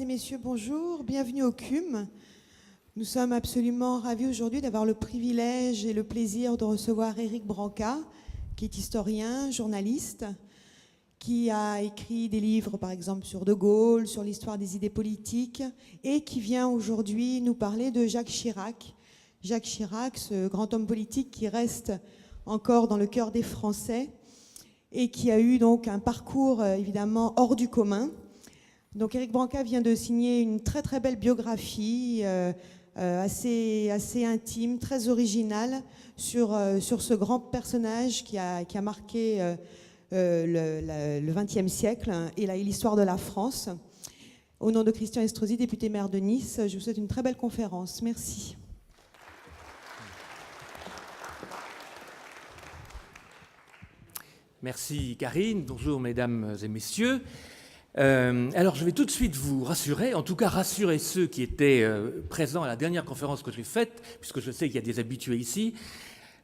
et messieurs, bonjour, bienvenue au CUM. Nous sommes absolument ravis aujourd'hui d'avoir le privilège et le plaisir de recevoir Éric Branca, qui est historien, journaliste, qui a écrit des livres, par exemple, sur De Gaulle, sur l'histoire des idées politiques, et qui vient aujourd'hui nous parler de Jacques Chirac. Jacques Chirac, ce grand homme politique qui reste encore dans le cœur des Français et qui a eu donc un parcours évidemment hors du commun. Donc Éric Branca vient de signer une très très belle biographie assez intime, très originale sur ce grand personnage qui a marqué le XXe siècle et l'histoire de la France. Au nom de Christian Estrosi, député maire de Nice, je vous souhaite une très belle conférence. Merci. Merci Karine, bonjour mesdames et messieurs. Alors je vais tout de suite vous rassurer, en tout cas rassurer ceux qui étaient présents à la dernière conférence que j'ai faite, puisque je sais qu'il y a des habitués ici.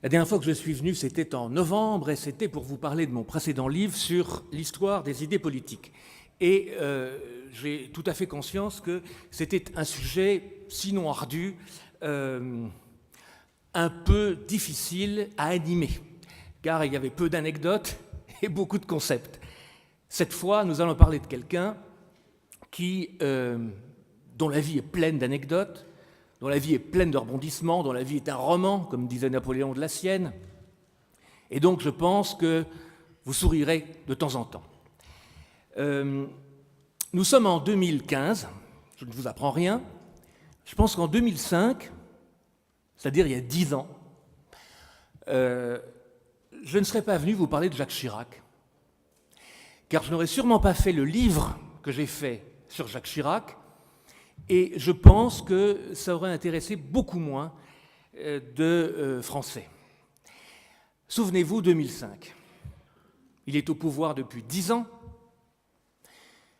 La dernière fois que je suis venu, c'était en novembre, et c'était pour vous parler de mon précédent livre sur l'histoire des idées politiques. Et j'ai tout à fait conscience que c'était un sujet, sinon ardu, un peu difficile à animer, car il y avait peu d'anecdotes et beaucoup de concepts. Cette fois, nous allons parler de quelqu'un dont la vie est pleine d'anecdotes, dont la vie est pleine de rebondissements, dont la vie est un roman, comme disait Napoléon de la sienne. Et donc, je pense que vous sourirez de temps en temps. Nous sommes en 2015, je ne vous apprends rien. Je pense qu'en 2005, c'est-à-dire il y a 10 ans, je ne serais pas venu vous parler de Jacques Chirac, car je n'aurais sûrement pas fait le livre que j'ai fait sur Jacques Chirac, et je pense que ça aurait intéressé beaucoup moins de Français. Souvenez-vous, 2005. Il est au pouvoir depuis 10 ans.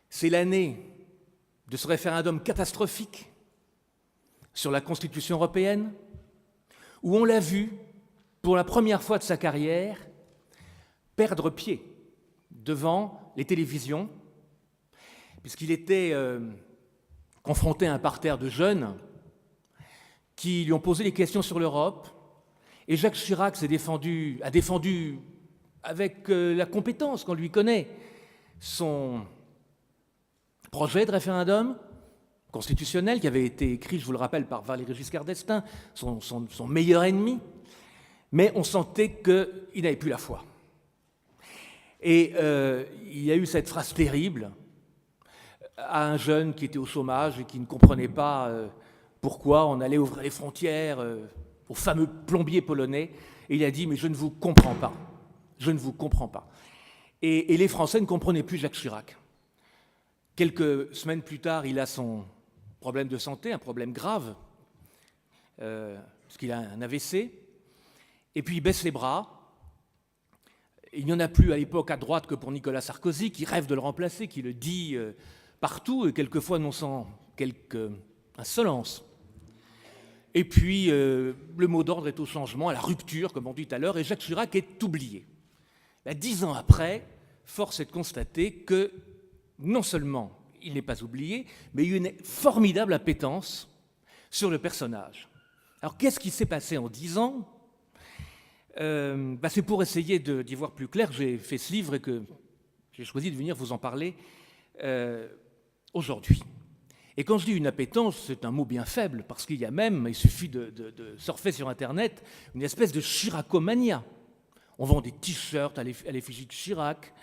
C'est l'année de ce référendum catastrophique sur la Constitution européenne, où on l'a vu, pour la première fois de sa carrière, perdre pied devant les télévisions, puisqu'il était confronté à un parterre de jeunes qui lui ont posé des questions sur l'Europe, et Jacques Chirac a défendu avec la compétence qu'on lui connaît son projet de référendum constitutionnel qui avait été écrit, je vous le rappelle, par Valéry Giscard d'Estaing, son meilleur ennemi, mais on sentait qu'il n'avait plus la foi. Et il y a eu cette phrase terrible à un jeune qui était au chômage et qui ne comprenait pas pourquoi on allait ouvrir les frontières au fameux plombier polonais. Et il a dit « mais je ne vous comprends pas, je ne vous comprends pas ». Et les Français ne comprenaient plus Jacques Chirac. Quelques semaines plus tard, il a son problème de santé, un problème grave, parce qu'il a un AVC. Et puis il baisse les bras. Il n'y en a plus à l'époque à droite que pour Nicolas Sarkozy, qui rêve de le remplacer, qui le dit partout, et quelquefois non sans quelque insolence. Et puis le mot d'ordre est au changement, à la rupture, comme on dit tout à l'heure, et Jacques Chirac est oublié. 10 ans après, force est de constater que non seulement il n'est pas oublié, mais il y a une formidable appétence sur le personnage. Alors qu'est-ce qui s'est passé en 10 ans ? C'est pour essayer d'y voir plus clair que j'ai fait ce livre et que j'ai choisi de venir vous en parler aujourd'hui. Et quand je dis une appétence, c'est un mot bien faible, parce qu'il y a même, il suffit de surfer sur Internet, une espèce de chiracomania. On vend des t-shirts à l'effigie de Chirac,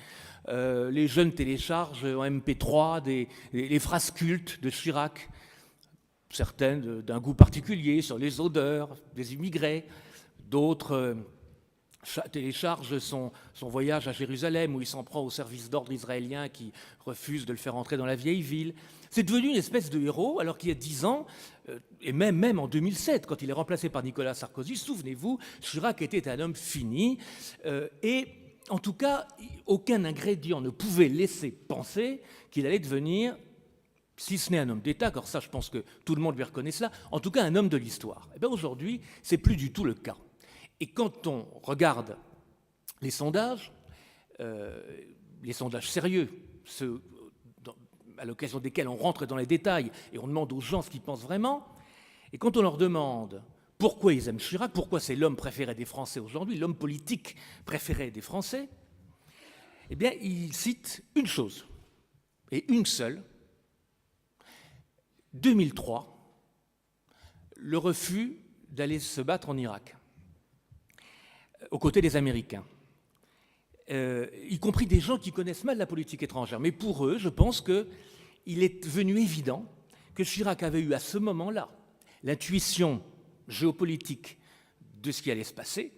les jeunes téléchargent en MP3 les phrases cultes de Chirac, certaines d'un goût particulier sur les odeurs des immigrés, d'autres télécharge son voyage à Jérusalem où il s'en prend au service d'ordre israélien qui refuse de le faire entrer dans la vieille ville. C'est devenu une espèce de héros, alors qu'il y a 10 ans, et même en 2007, quand il est remplacé par Nicolas Sarkozy, souvenez-vous, Chirac était un homme fini, et en tout cas, aucun ingrédient ne pouvait laisser penser qu'il allait devenir, si ce n'est un homme d'État, car ça je pense que tout le monde lui reconnaît cela, en tout cas un homme de l'histoire. Et bien aujourd'hui, c'est plus du tout le cas. Et quand on regarde les sondages sérieux, ceux à l'occasion desquelles on rentre dans les détails et on demande aux gens ce qu'ils pensent vraiment. Et quand on leur demande pourquoi ils aiment Chirac, pourquoi c'est l'homme préféré des Français aujourd'hui, l'homme politique préféré des Français, eh bien, ils citent une chose, et une seule, 2003, le refus d'aller se battre en Irak, aux côtés des Américains, y compris des gens qui connaissent mal la politique étrangère. Mais pour eux, je pense qu'il est devenu évident que Chirac avait eu à ce moment-là l'intuition géopolitique de ce qui allait se passer,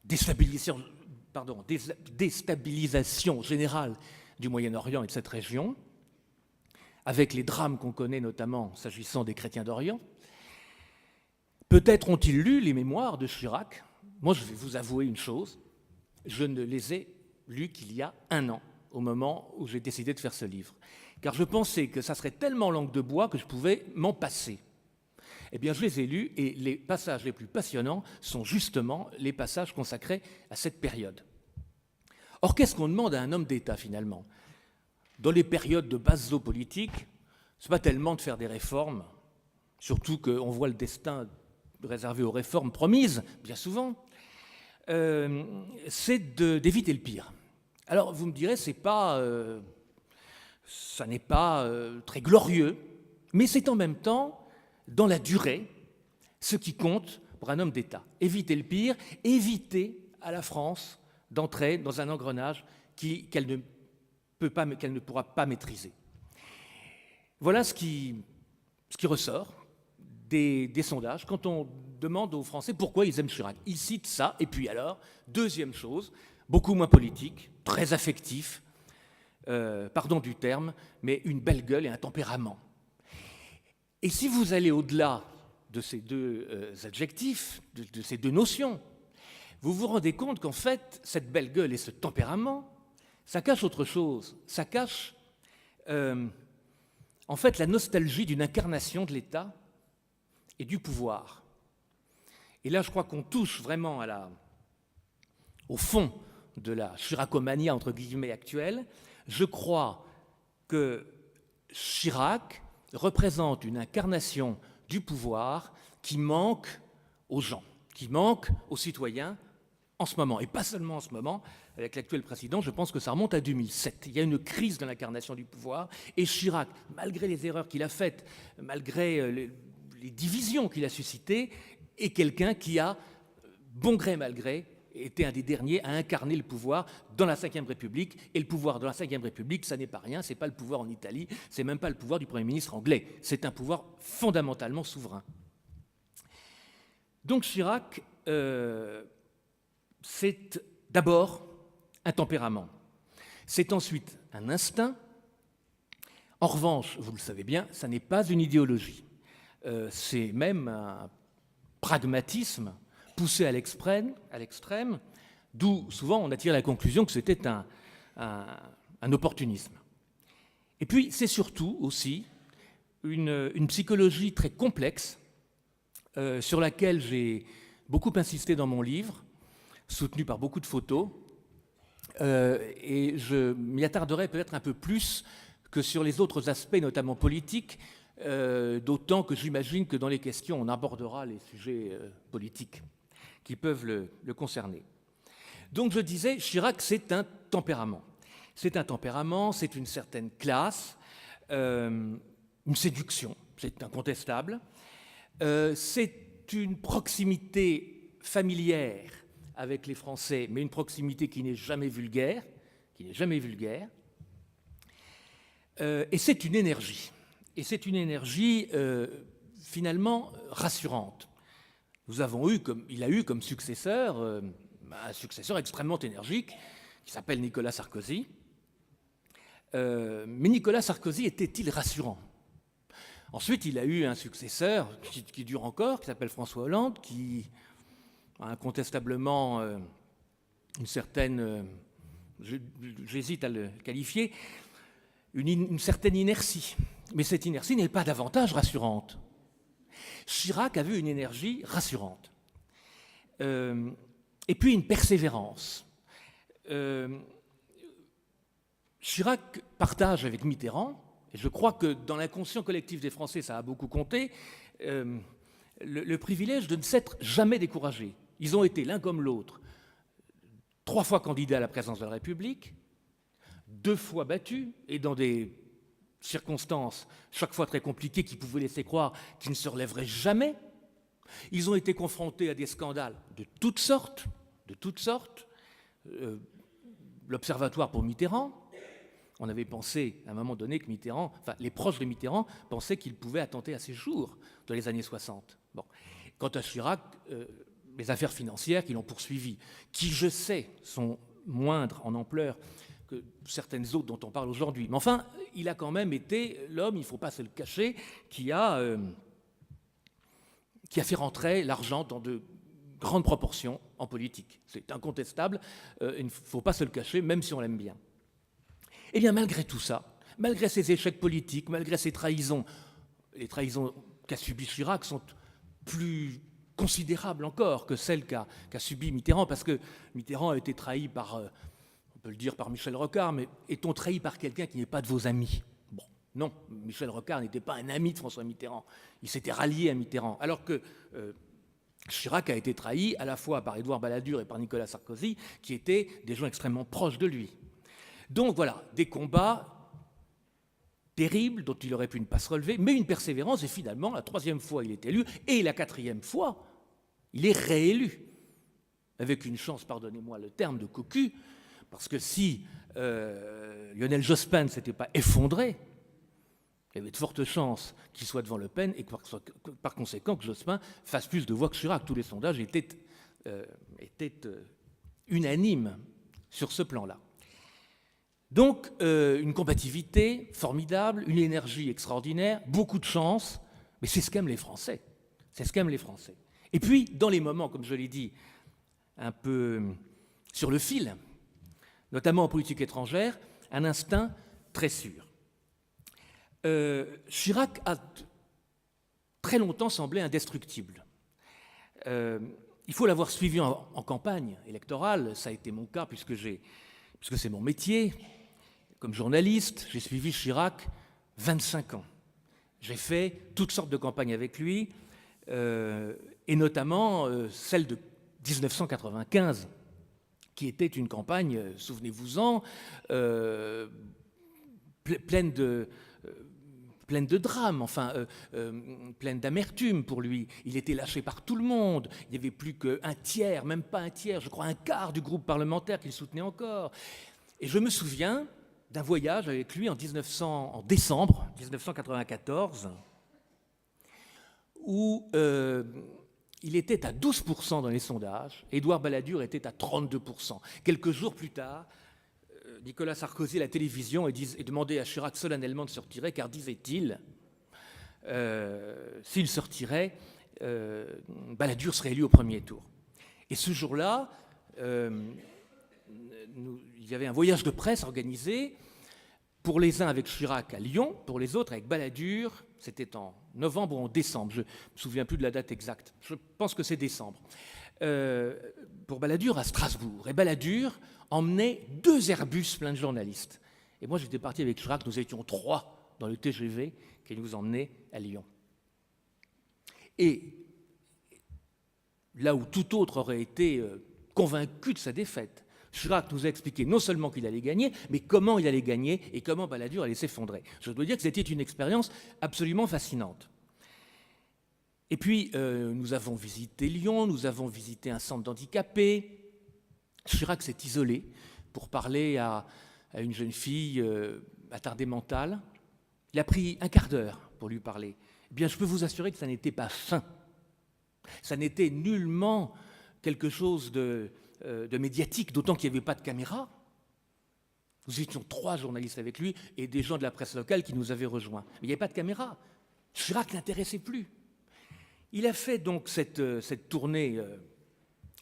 déstabilisation générale du Moyen-Orient et de cette région, avec les drames qu'on connaît notamment s'agissant des chrétiens d'Orient. Peut-être ont-ils lu les mémoires de Chirac. Moi, je vais vous avouer une chose, je ne les ai lus qu'il y a 1 an, au moment où j'ai décidé de faire ce livre. Car je pensais que ça serait tellement langue de bois que je pouvais m'en passer. Eh bien, je les ai lus et les passages les plus passionnants sont justement les passages consacrés à cette période. Or, qu'est-ce qu'on demande à un homme d'État, finalement? Dans les périodes de basse eau politique, ce n'est pas tellement de faire des réformes, surtout qu'on voit le destin réservé aux réformes promises, bien souvent, c'est d'éviter le pire. Alors, vous me direz, ça n'est pas très glorieux, mais c'est en même temps, dans la durée, ce qui compte pour un homme d'État. Éviter le pire, éviter à la France d'entrer dans un engrenage qu'elle ne pourra pas maîtriser. Voilà ce qui ressort des sondages quand on demande aux Français pourquoi ils aiment Chirac. Ils citent ça, et puis alors, deuxième chose, beaucoup moins politique, très affectif, pardon du terme, mais une belle gueule et un tempérament. Et si vous allez au-delà de ces deux adjectifs, de ces deux notions, vous vous rendez compte qu'en fait, cette belle gueule et ce tempérament, ça cache autre chose. Ça cache, en fait, la nostalgie d'une incarnation de l'État et du pouvoir. Et là, je crois qu'on touche vraiment au fond de la chiracomania, entre guillemets, actuelle. Je crois que Chirac représente une incarnation du pouvoir qui manque aux gens, qui manque aux citoyens en ce moment. Et pas seulement en ce moment, avec l'actuel président, je pense que ça remonte à 2007. Il y a une crise de l'incarnation du pouvoir, et Chirac, malgré les erreurs qu'il a faites, malgré les divisions qu'il a suscitées, est quelqu'un qui a, bon gré mal gré, été un des derniers à incarner le pouvoir dans la Ve République. Et le pouvoir dans la Ve République, ça n'est pas rien, c'est pas le pouvoir en Italie, c'est même pas le pouvoir du Premier ministre anglais. C'est un pouvoir fondamentalement souverain. Donc Chirac, c'est d'abord un tempérament. C'est ensuite un instinct. En revanche, vous le savez bien, ça n'est pas une idéologie. C'est même un pragmatisme poussé à l'extrême, d'où souvent on attire la conclusion que c'était un opportunisme. Et puis c'est surtout aussi une psychologie très complexe sur laquelle j'ai beaucoup insisté dans mon livre, soutenu par beaucoup de photos, et je m'y attarderai peut-être un peu plus que sur les autres aspects, notamment politiques, d'autant que j'imagine que dans les questions, on abordera les sujets politiques qui peuvent le concerner. Donc je disais, Chirac, c'est un tempérament. C'est un tempérament, c'est une certaine classe, une séduction, c'est incontestable. C'est une proximité familière avec les Français, mais une proximité qui n'est jamais vulgaire, et c'est une énergie. Et c'est une énergie finalement rassurante. Il a eu comme successeur un successeur extrêmement énergique qui s'appelle Nicolas Sarkozy. Mais Nicolas Sarkozy était-il rassurant? Ensuite, il a eu un successeur qui dure encore, qui s'appelle François Hollande, qui a incontestablement une certaine, j'hésite à le qualifier, une certaine inertie. Mais cette inertie n'est pas davantage rassurante. Chirac avait une énergie rassurante. Et puis une persévérance. Chirac partage avec Mitterrand, et je crois que dans l'inconscient collectif des Français, ça a beaucoup compté, le privilège de ne s'être jamais découragé. Ils ont été l'un comme l'autre 3 fois candidats à la présidence de la République, 2 fois battus, et dans des circonstances chaque fois très compliquées qui pouvaient laisser croire qu'ils ne se relèveraient jamais. Ils ont été confrontés à des scandales de toutes sortes, l'Observatoire pour Mitterrand. On avait pensé à un moment donné que Mitterrand, enfin les proches de Mitterrand pensaient qu'il pouvait attenter à ses jours dans les années 60. Bon. Quant à Chirac, les affaires financières qui l'ont poursuivi, qui je sais sont moindres en ampleur que certaines autres dont on parle aujourd'hui. Mais enfin, il a quand même été l'homme, il ne faut pas se le cacher, qui a fait rentrer l'argent dans de grandes proportions en politique. C'est incontestable, il ne faut pas se le cacher, même si on l'aime bien. Eh bien, malgré tout ça, malgré ses échecs politiques, malgré ses trahisons, les trahisons qu'a subies Chirac sont plus considérables encore que celles qu'a subies Mitterrand, parce que Mitterrand a été trahi par, on peut le dire, par Michel Rocard, mais est-on trahi par quelqu'un qui n'est pas de vos amis? Bon, non, Michel Rocard n'était pas un ami de François Mitterrand, il s'était rallié à Mitterrand, alors que Chirac a été trahi à la fois par Édouard Balladur et par Nicolas Sarkozy, qui étaient des gens extrêmement proches de lui. Donc voilà, des combats terribles dont il aurait pu ne pas se relever, mais une persévérance, et finalement, la 3e fois, il est élu, et la 4e fois, il est réélu, avec une chance, pardonnez-moi le terme, de cocu, parce que si Lionel Jospin ne s'était pas effondré, il y avait de fortes chances qu'il soit devant Le Pen, et par conséquent que Jospin fasse plus de voix que Chirac. Tous les sondages étaient unanimes sur ce plan-là. Donc, une combativité formidable, une énergie extraordinaire, beaucoup de chance, mais c'est ce qu'aiment les Français. C'est ce qu'aiment les Français. Et puis, dans les moments, comme je l'ai dit, un peu sur le fil, notamment en politique étrangère, un instinct très sûr. Chirac a très longtemps semblé indestructible. Il faut l'avoir suivi en campagne électorale, ça a été mon cas puisque c'est mon métier. Comme journaliste, j'ai suivi Chirac 25 ans. J'ai fait toutes sortes de campagnes avec lui, et notamment celle de 1995, qui était une campagne, souvenez-vous-en, pleine de drames, pleine d'amertume pour lui. Il était lâché par tout le monde. Il n'y avait plus qu'un tiers, même pas un tiers, je crois un quart du groupe parlementaire qu'il soutenait encore. Et je me souviens d'un voyage avec lui en décembre 1994, où il était à 12% dans les sondages, Édouard Balladur était à 32%. Quelques jours plus tard, Nicolas Sarkozy à la télévision et demandait à Chirac solennellement de se retirer, car, disait-il, s'il se retirait, Balladur serait élu au premier tour. Et ce jour-là, il y avait un voyage de presse organisé, pour les uns avec Chirac à Lyon, pour les autres avec Balladur, c'était en novembre ou en décembre, je ne me souviens plus de la date exacte, je pense que c'est décembre, pour Balladur à Strasbourg. Et Balladur emmenait 2 Airbus pleins de journalistes. Et moi j'étais parti avec Chirac, nous étions 3 dans le TGV qui nous emmenait à Lyon. Et là où tout autre aurait été convaincu de sa défaite, Chirac nous a expliqué non seulement qu'il allait gagner, mais comment il allait gagner et comment Balladur allait s'effondrer. Je dois dire que c'était une expérience absolument fascinante. Et puis, nous avons visité Lyon, nous avons visité un centre d'handicapés. Chirac s'est isolé pour parler à une jeune fille attardée mentale. Il a pris un quart d'heure pour lui parler. Eh bien, je peux vous assurer que ça n'était pas fin. Ça n'était nullement quelque chose de médiatique, d'autant qu'il n'y avait pas de caméra. Nous étions 3 journalistes avec lui et des gens de la presse locale qui nous avaient rejoints. Mais il n'y avait pas de caméra. Chirac n'intéressait plus. Il a fait donc cette tournée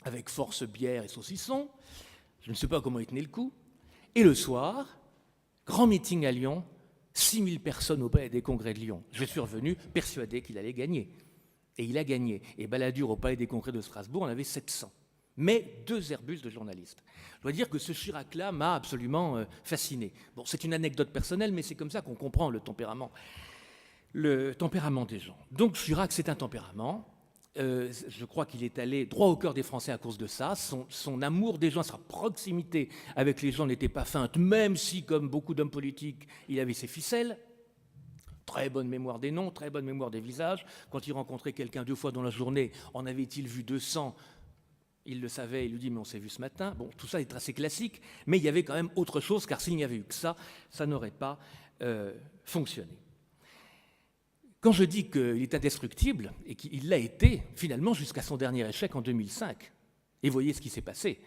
avec force, bière et saucisson. Je ne sais pas comment il tenait le coup. Et le soir, grand meeting à Lyon, 6000 personnes au Palais des Congrès de Lyon. Je suis revenu persuadé qu'il allait gagner. Et il a gagné. Et Balladur au Palais des Congrès de Strasbourg en avait 700. mais 2 Airbus de journalistes. Je dois dire que ce Chirac-là m'a absolument fasciné. Bon, c'est une anecdote personnelle, mais c'est comme ça qu'on comprend le tempérament des gens. Donc Chirac, c'est un tempérament. Je crois qu'il est allé droit au cœur des Français à cause de ça. Son amour des gens, sa proximité avec les gens n'était pas feinte, même si, comme beaucoup d'hommes politiques, il avait ses ficelles. Très bonne mémoire des noms, très bonne mémoire des visages. Quand il rencontrait quelqu'un 2 fois dans la journée, en avait-il vu 200 ? Il le savait, il lui dit « mais on s'est vu ce matin ». Bon, tout ça est assez classique, mais il y avait quand même autre chose, car s'il n'y avait eu que ça n'aurait pas fonctionné. Quand je dis qu'il est indestructible, et qu'il l'a été, finalement, jusqu'à son dernier échec en 2005, et voyez ce qui s'est passé.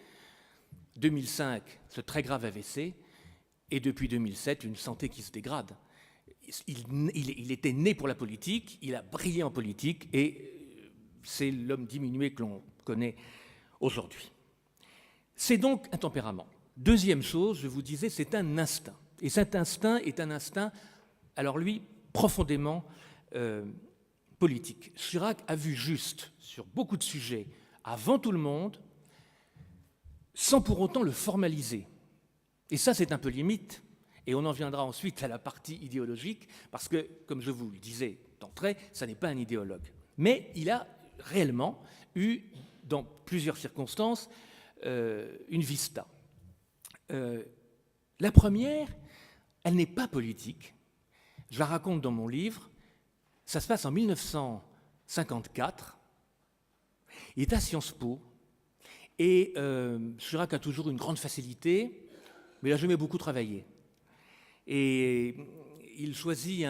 2005, ce très grave AVC, et depuis 2007, une santé qui se dégrade. Il était né pour la politique, il a brillé en politique, et c'est l'homme diminué que l'on connaît aujourd'hui. C'est donc un tempérament. Deuxième chose, je vous disais, c'est un instinct. Et cet instinct est un instinct, alors lui, profondément politique. Chirac a vu juste sur beaucoup de sujets, avant tout le monde, sans pour autant le formaliser. Et ça, c'est un peu limite, et on en viendra ensuite à la partie idéologique, parce que, comme je vous le disais d'entrée, ça n'est pas un idéologue. Mais il a réellement eu, dans plusieurs circonstances, une vista. La première, elle n'est pas politique. Je la raconte dans mon livre. Ça se passe en 1954. Il est à Sciences Po. Et Chirac a toujours une grande facilité, mais il n'a jamais beaucoup travaillé. Et il choisit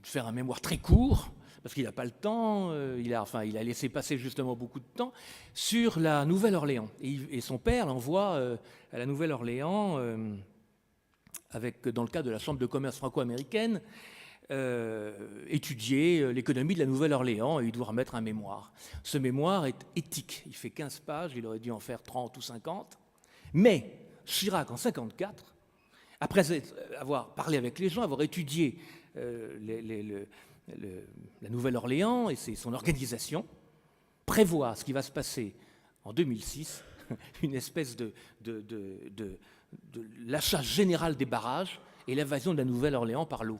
faire un mémoire très court, parce qu'il n'a pas le temps, il a laissé passer justement beaucoup de temps, sur la Nouvelle-Orléans. Et son père l'envoie à la Nouvelle-Orléans, dans le cadre de la Chambre de commerce franco-américaine, étudier l'économie de la Nouvelle-Orléans, et il doit remettre un mémoire. Ce mémoire est éthique, il fait 15 pages, il aurait dû en faire 30 ou 50, mais Chirac, en 1954, après avoir parlé avec les gens, avoir étudié la Nouvelle-Orléans et son organisation, prévoit ce qui va se passer en 2006, une espèce de l'achat général des barrages et l'invasion de la Nouvelle-Orléans par l'eau.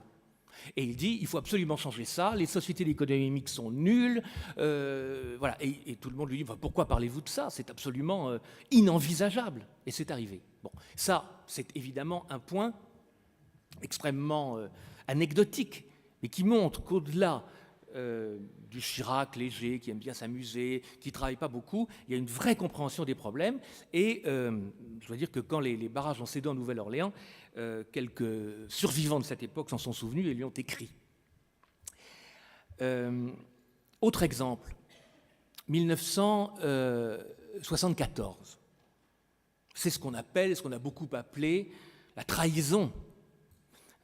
Et il dit, il faut absolument changer ça, les sociétés d'économie mixte sont nulles, voilà. Et tout le monde lui dit, pourquoi parlez-vous de ça? C'est absolument inenvisageable. Et c'est arrivé. Bon, ça, c'est évidemment un point extrêmement anecdotique, mais qui montre qu'au-delà du Chirac léger, qui aime bien s'amuser, qui ne travaille pas beaucoup, il y a une vraie compréhension des problèmes. Et je dois dire que quand les barrages ont cédé en Nouvelle-Orléans, quelques survivants de cette époque s'en sont souvenus et lui ont écrit. Autre exemple, 1974. C'est ce qu'on a beaucoup appelé la trahison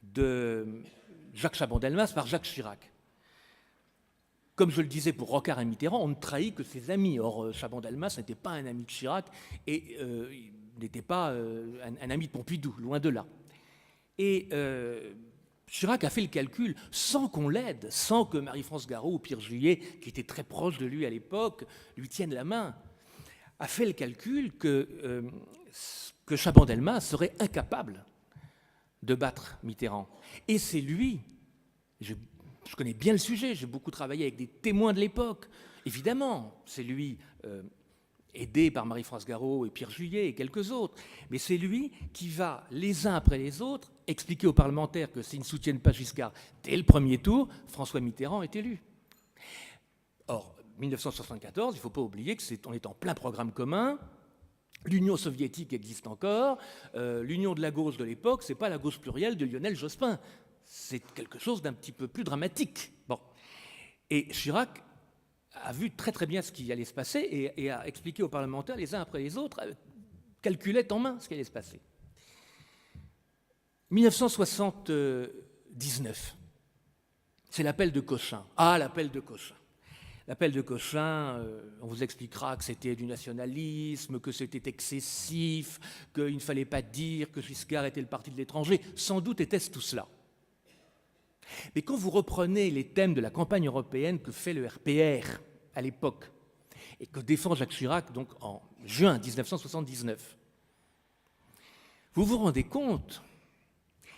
de Jacques Chaban-Delmas par Jacques Chirac. Comme je le disais pour Rocard et Mitterrand, on ne trahit que ses amis. Or, Chaban-Delmas n'était pas un ami de Chirac et il n'était pas un ami de Pompidou, loin de là. Et Chirac a fait le calcul sans qu'on l'aide, sans que Marie-France Garot ou Pierre Juillet, qui étaient très proches de lui à l'époque, lui tiennent la main, a fait le calcul que Chaban-Delmas serait incapable de battre Mitterrand. Et c'est lui, je connais bien le sujet, j'ai beaucoup travaillé avec des témoins de l'époque, évidemment, c'est lui, aidé par Marie-France Garot et Pierre Juillet et quelques autres, mais c'est lui qui va, les uns après les autres, expliquer aux parlementaires que s'ils ne soutiennent pas Giscard dès le premier tour, François Mitterrand est élu. Or, 1974, il ne faut pas oublier qu'on est en plein programme commun, l'Union soviétique existe encore, l'Union de la gauche de l'époque, ce n'est pas la gauche plurielle de Lionel Jospin, c'est quelque chose d'un petit peu plus dramatique. Bon. Et Chirac a vu très très bien ce qui allait se passer et a expliqué aux parlementaires les uns après les autres, calculait en main ce qui allait se passer. 1979, c'est l'appel de Cochin. Ah, l'appel de Cochin. L'appel de Cochin, on vous expliquera que c'était du nationalisme, que c'était excessif, qu'il ne fallait pas dire que Giscard était le parti de l'étranger. Sans doute était-ce tout cela. Mais quand vous reprenez les thèmes de la campagne européenne que fait le RPR à l'époque, et que défend Jacques Chirac donc en juin 1979, vous vous rendez compte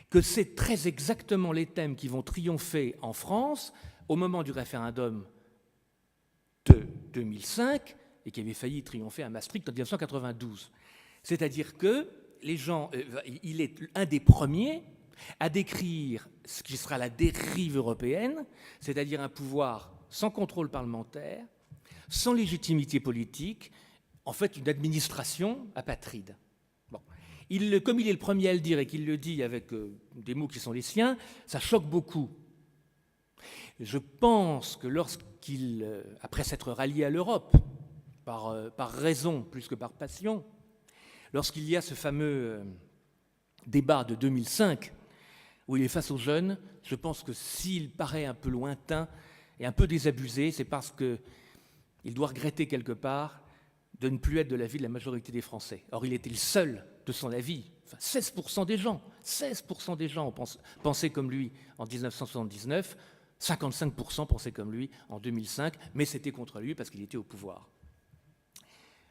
que c'est très exactement les thèmes qui vont triompher en France au moment du référendum de 2005 et qui avait failli triompher à Maastricht en 1992. C'est-à-dire que les gens, il est un des premiers à décrire ce qui sera la dérive européenne, c'est-à-dire un pouvoir sans contrôle parlementaire, sans légitimité politique, en fait une administration apatride. Bon. Comme il est le premier à le dire et qu'il le dit avec des mots qui sont les siens, ça choque beaucoup. Je pense que lorsqu'il, après s'être rallié à l'Europe, par raison plus que par passion, lorsqu'il y a ce fameux débat de 2005, où il est face aux jeunes, je pense que s'il paraît un peu lointain et un peu désabusé, c'est parce qu'il doit regretter quelque part de ne plus être de l'avis de la majorité des Français. Or, il était le seul de son avis. Enfin, 16% des gens ont pensé comme lui en 1979, 55% pensaient comme lui en 2005, mais c'était contre lui parce qu'il était au pouvoir.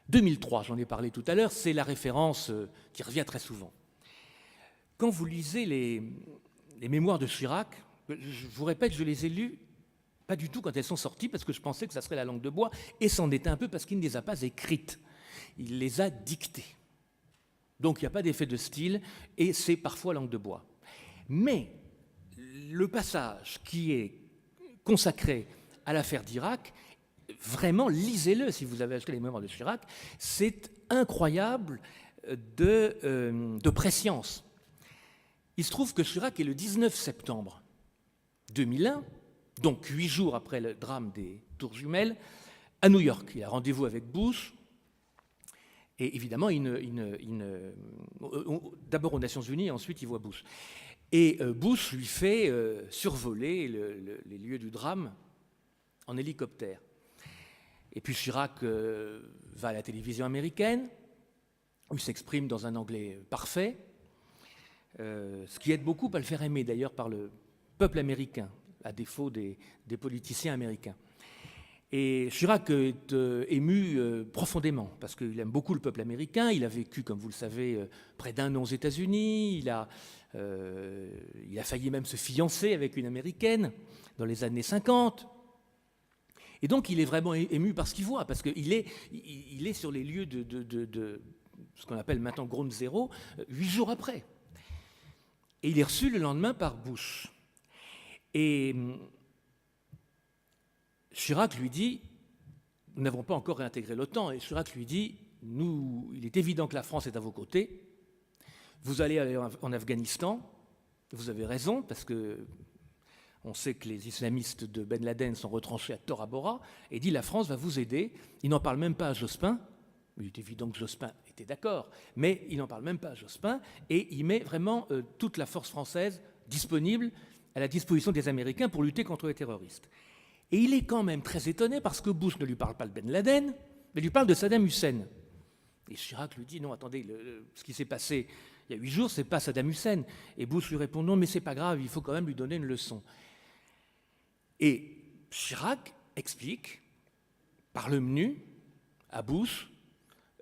2003, j'en ai parlé tout à l'heure, c'est la référence qui revient très souvent. Quand vous lisez les mémoires de Chirac, je vous répète, je les ai lues pas du tout quand elles sont sorties, parce que je pensais que ça serait la langue de bois, et c'en était un peu parce qu'il ne les a pas écrites. Il les a dictées. Donc il n'y a pas d'effet de style, et c'est parfois langue de bois. Mais le passage qui est consacré à l'affaire d'Irak, vraiment, lisez-le si vous avez acheté les mémoires de Chirac, c'est incroyable de prescience. Il se trouve que Chirac est le 19 septembre 2001, donc 8 jours après le drame des Tours Jumelles, à New York. Il a rendez-vous avec Bush, et évidemment, d'abord aux Nations Unies, ensuite il voit Bush. Et Bush lui fait survoler les lieux du drame en hélicoptère. Et puis Chirac va à la télévision américaine, où il s'exprime dans un anglais parfait, ce qui aide beaucoup à le faire aimer d'ailleurs par le peuple américain, à défaut des politiciens américains. Et Chirac est ému profondément, parce qu'il aime beaucoup le peuple américain. Il a vécu, comme vous le savez, près d'1 an aux États-Unis. Il a failli même se fiancer avec une Américaine dans les années 50. Et donc il est vraiment ému par ce qu'il voit, parce qu'il est sur les lieux de ce qu'on appelle maintenant Ground Zero, 8 jours après. Et il est reçu le lendemain par Bush. Et Chirac lui dit, nous n'avons pas encore réintégré l'OTAN, et Chirac lui dit, il est évident que la France est à vos côtés, vous allez aller en Afghanistan, vous avez raison, parce que on sait que les islamistes de Ben Laden sont retranchés à Tora Bora, et dit la France va vous aider. Il n'en parle même pas à Jospin. Il est évident que Jospin était d'accord, mais il n'en parle même pas à Jospin, et il met vraiment toute la force française disponible à la disposition des Américains pour lutter contre les terroristes. Et il est quand même très étonné parce que Bush ne lui parle pas de Ben Laden, mais lui parle de Saddam Hussein. Et Chirac lui dit, non, attendez, ce qui s'est passé il y a 8 jours, c'est pas Saddam Hussein. Et Bush lui répond, non, mais c'est pas grave, il faut quand même lui donner une leçon. Et Chirac explique, par le menu, à Bush,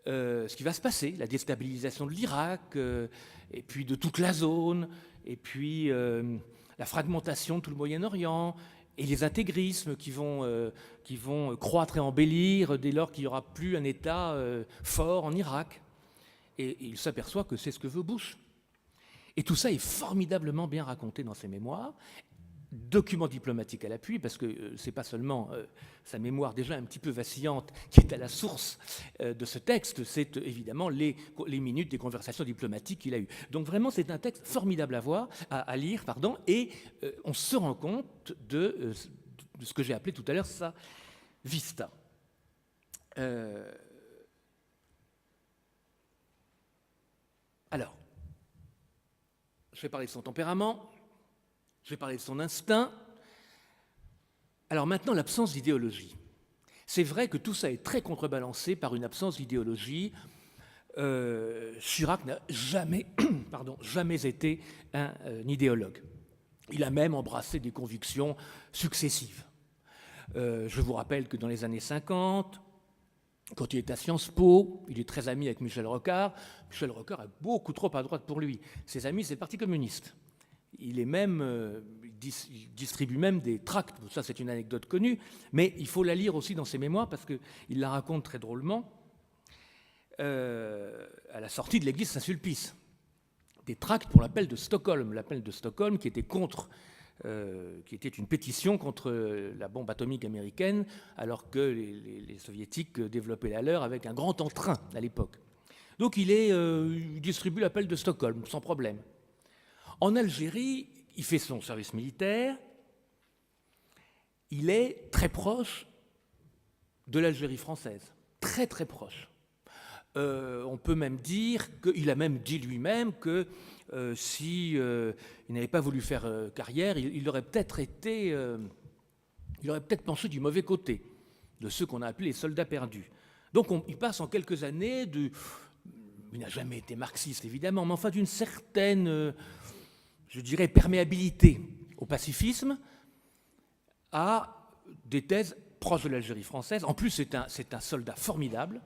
ce qui va se passer, la déstabilisation de l'Irak, et puis de toute la zone, et puis la fragmentation de tout le Moyen-Orient, et les intégrismes qui vont croître et embellir dès lors qu'il n'y aura plus un État fort en Irak. Et il s'aperçoit que c'est ce que veut Bush. Et tout ça est formidablement bien raconté dans ses mémoires. Document diplomatique à l'appui, parce que c'est pas seulement sa mémoire déjà un petit peu vacillante qui est à la source de ce texte, c'est évidemment les minutes des conversations diplomatiques qu'il a eues. Donc vraiment, c'est un texte formidable à lire, et on se rend compte de ce que j'ai appelé tout à l'heure sa vista. Alors, je vais parler de son tempérament. Je vais parler de son instinct. Alors maintenant, l'absence d'idéologie. C'est vrai que tout ça est très contrebalancé par une absence d'idéologie. Chirac n'a jamais été un idéologue. Il a même embrassé des convictions successives. Je vous rappelle que dans les années 50, quand il est à Sciences Po, il est très ami avec Michel Rocard. Michel Rocard est beaucoup trop à droite pour lui. Ses amis, c'est le Parti communiste. Il distribue même des tracts. Ça, c'est une anecdote connue, mais il faut la lire aussi dans ses mémoires parce qu'il la raconte très drôlement. À la sortie de l'église Saint-Sulpice, des tracts pour l'appel de Stockholm. L'appel de Stockholm qui était qui était une pétition contre la bombe atomique américaine, alors que les soviétiques développaient la leur avec un grand entrain à l'époque. Donc il distribue l'appel de Stockholm, sans problème. En Algérie, il fait son service militaire, il est très proche de l'Algérie française, très très proche. On peut même dire qu'il a même dit lui-même que si il n'avait pas voulu faire carrière, il aurait peut-être penché du mauvais côté de ceux qu'on a appelés les soldats perdus. Donc il passe en quelques années il n'a jamais été marxiste évidemment, mais enfin d'une certaine, je dirais, perméabilité au pacifisme, à des thèses proches de l'Algérie française. En plus, c'est un soldat formidable,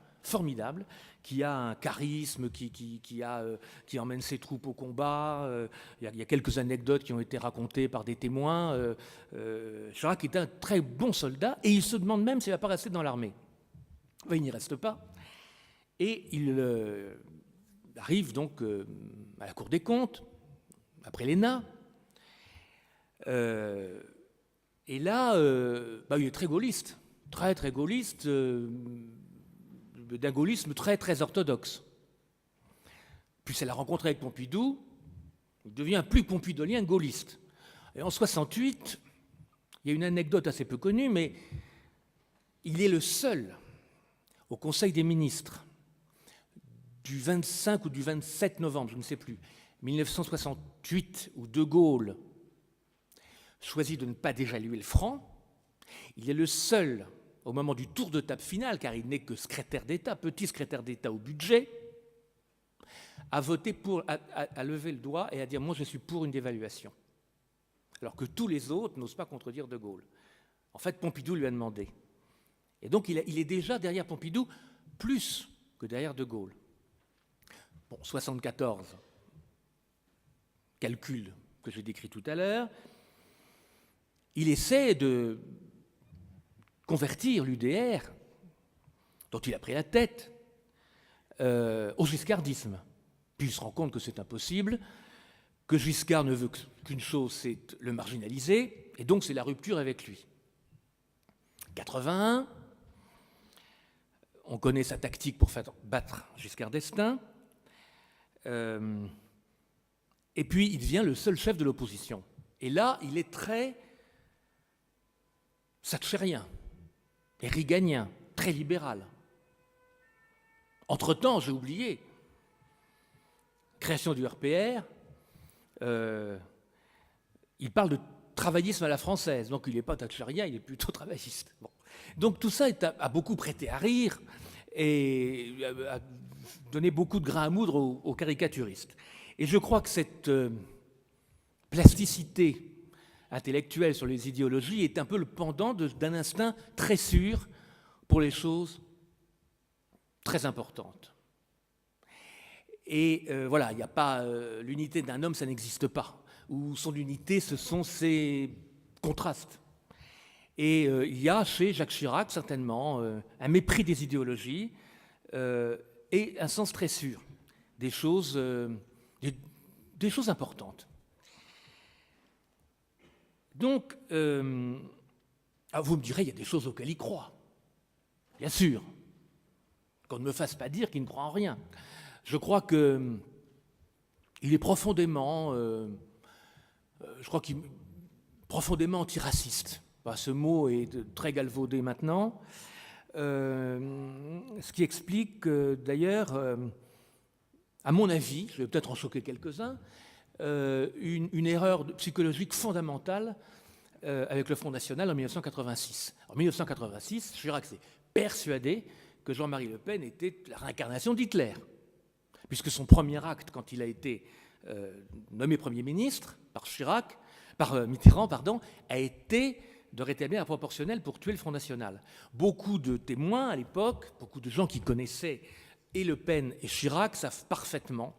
qui a un charisme, qui emmène ses troupes au combat. Il y a quelques anecdotes qui ont été racontées par des témoins. Chirac est un très bon soldat, et il se demande même s'il ne va pas rester dans l'armée. Il n'y reste pas. Et il arrive donc à la Cour des comptes, après l'ENA. Et là, il est très gaulliste, très gaulliste, d'un gaullisme très, très orthodoxe. Puis c'est la rencontre avec Pompidou, il devient plus pompidolien gaulliste. Et en 68, il y a une anecdote assez peu connue, mais il est le seul au Conseil des ministres du 25 ou du 27 novembre, je ne sais plus, 1968, où De Gaulle choisit de ne pas dévaluer le franc. Il est le seul, au moment du tour de table final, car il n'est que secrétaire d'État, petit secrétaire d'État au budget, à voter pour, à lever le doigt et à dire « moi je suis pour une dévaluation ». Alors que tous les autres n'osent pas contredire De Gaulle. En fait, Pompidou lui a demandé. Et donc il est déjà derrière Pompidou, plus que derrière De Gaulle. Bon, 74, calcul que j'ai décrit tout à l'heure, il essaie de convertir l'UDR, dont il a pris la tête, au giscardisme. Puis il se rend compte que c'est impossible, que Giscard ne veut qu'une chose, c'est le marginaliser, et donc c'est la rupture avec lui. 81, on connaît sa tactique pour faire battre Giscard d'Estaing, et puis il devient le seul chef de l'opposition. Et là, il est très thatchérien et reaganien, très libéral. Entre-temps, j'ai oublié, création du RPR, il parle de travaillisme à la française, donc il n'est pas thatchérien, il est plutôt travailliste. Bon. Donc tout ça a beaucoup prêté à rire et a donné beaucoup de grain à moudre aux caricaturistes. Et je crois que cette plasticité intellectuelle sur les idéologies est un peu le pendant d'un instinct très sûr pour les choses très importantes. Et voilà, il n'y a pas l'unité d'un homme, ça n'existe pas. Ou son unité, ce sont ses contrastes. Et il y a chez Jacques Chirac, certainement, un mépris des idéologies et un sens très sûr des choses importantes. Donc, vous me direz, il y a des choses auxquelles il croit. Bien sûr. Qu'on ne me fasse pas dire qu'il ne croit en rien. Je crois qu'il est profondément, profondément antiraciste. Ce mot est très galvaudé maintenant. Ce qui explique d'ailleurs, à mon avis, je vais peut-être en choquer quelques-uns, une erreur psychologique fondamentale avec le Front National en 1986. En 1986, Chirac s'est persuadé que Jean-Marie Le Pen était la réincarnation d'Hitler, puisque son premier acte, quand il a été nommé Premier ministre par Chirac, Mitterrand, a été de rétablir la proportionnelle pour tuer le Front National. Beaucoup de témoins à l'époque, beaucoup de gens qui connaissaient et Le Pen et Chirac savent parfaitement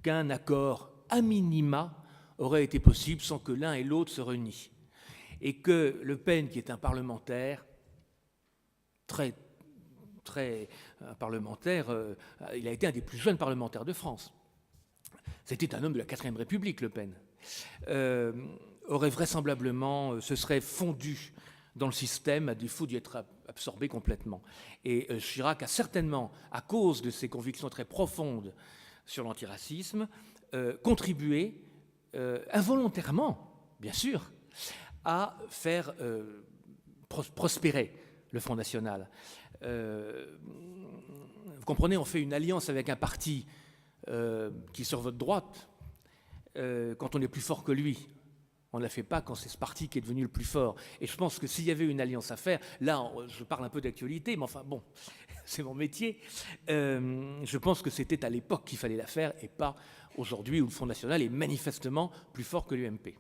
qu'un accord à minima aurait été possible sans que l'un et l'autre se renient. Et que Le Pen, qui est un parlementaire, il a été un des plus jeunes parlementaires de France. C'était un homme de la 4ème République, Le Pen. Aurait vraisemblablement, se serait fondu dans le système à défaut d'y être absorbé complètement. Et Chirac a certainement, à cause de ses convictions très profondes sur l'antiracisme, contribué involontairement, bien sûr, à faire prospérer le Front National. Vous comprenez, on fait une alliance avec un parti qui est sur votre droite quand on est plus fort que lui. On ne la fait pas quand c'est ce parti qui est devenu le plus fort. Et je pense que s'il y avait une alliance à faire, là, je parle un peu d'actualité, mais enfin bon, c'est mon métier. Je pense que c'était à l'époque qu'il fallait la faire et pas aujourd'hui où le Front National est manifestement plus fort que l'UMP.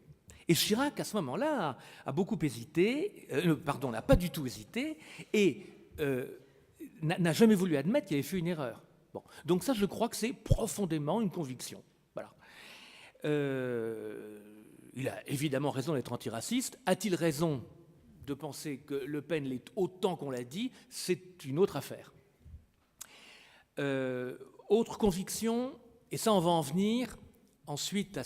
Et Chirac, à ce moment-là, a beaucoup hésité, n'a pas du tout hésité, et n'a jamais voulu admettre qu'il avait fait une erreur. Bon. Donc ça, je crois que c'est profondément une conviction. Voilà. Il a évidemment raison d'être antiraciste. A-t-il raison de penser que Le Pen l'est autant qu'on l'a dit? C'est une autre affaire. Autre conviction, et ça on va en venir ensuite à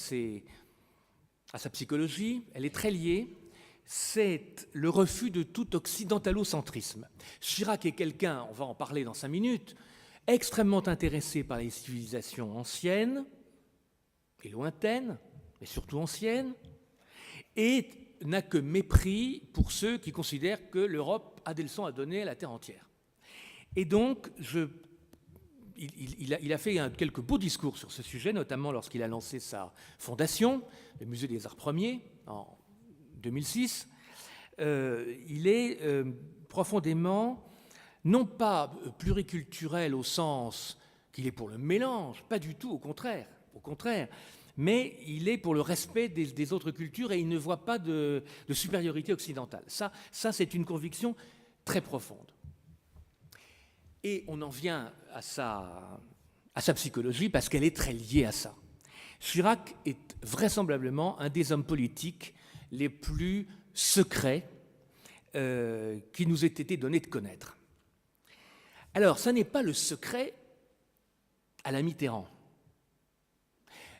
sa psychologie, elle est très liée, c'est le refus de tout occidentalocentrisme. Chirac est quelqu'un, on va en parler dans 5 minutes, extrêmement intéressé par les civilisations anciennes et lointaines, mais surtout anciennes, et n'a que mépris pour ceux qui considèrent que l'Europe a des leçons à donner à la terre entière. Et donc, il a fait quelques beaux discours sur ce sujet, notamment lorsqu'il a lancé sa fondation, le Musée des Arts Premiers, en 2006. Il est profondément, non pas pluriculturel au sens qu'il est pour le mélange, pas du tout, au contraire, mais il est pour le respect des autres cultures et il ne voit pas de supériorité occidentale. Ça c'est une conviction très profonde. Et on en vient à sa psychologie parce qu'elle est très liée à ça. Chirac est vraisemblablement un des hommes politiques les plus secrets qui nous ait été donné de connaître. Alors, ça n'est pas le secret à la Mitterrand.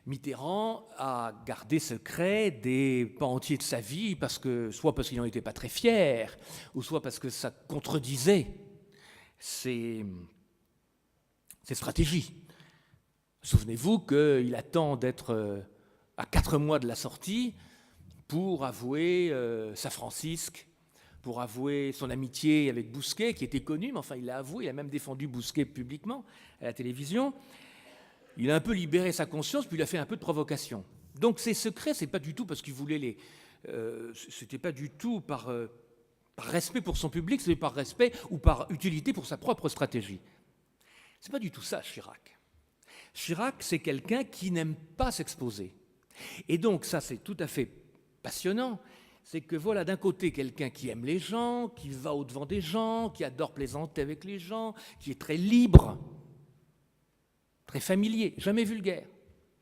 Mitterrand a gardé secret des pans entiers de sa vie, soit parce qu'il n'en était pas très fier, ou soit parce que ça contredisait ses stratégies. Souvenez-vous qu'il attend d'être à 4 mois de la sortie pour avouer sa Francisque, pour avouer son amitié avec Bousquet, qui était connu, mais enfin il l'a avoué, il a même défendu Bousquet publiquement à la télévision. Il a un peu libéré sa conscience, puis il a fait un peu de provocation. Donc ces secrets, c'est pas du tout parce qu'il voulait c'était pas du tout par respect pour son public, c'était par respect ou par utilité pour sa propre stratégie. C'est pas du tout ça, Chirac. Chirac, c'est quelqu'un qui n'aime pas s'exposer. Et donc ça, c'est tout à fait passionnant. C'est que voilà, d'un côté, quelqu'un qui aime les gens, qui va au-devant des gens, qui adore plaisanter avec les gens, qui est très libre, très familier, jamais vulgaire,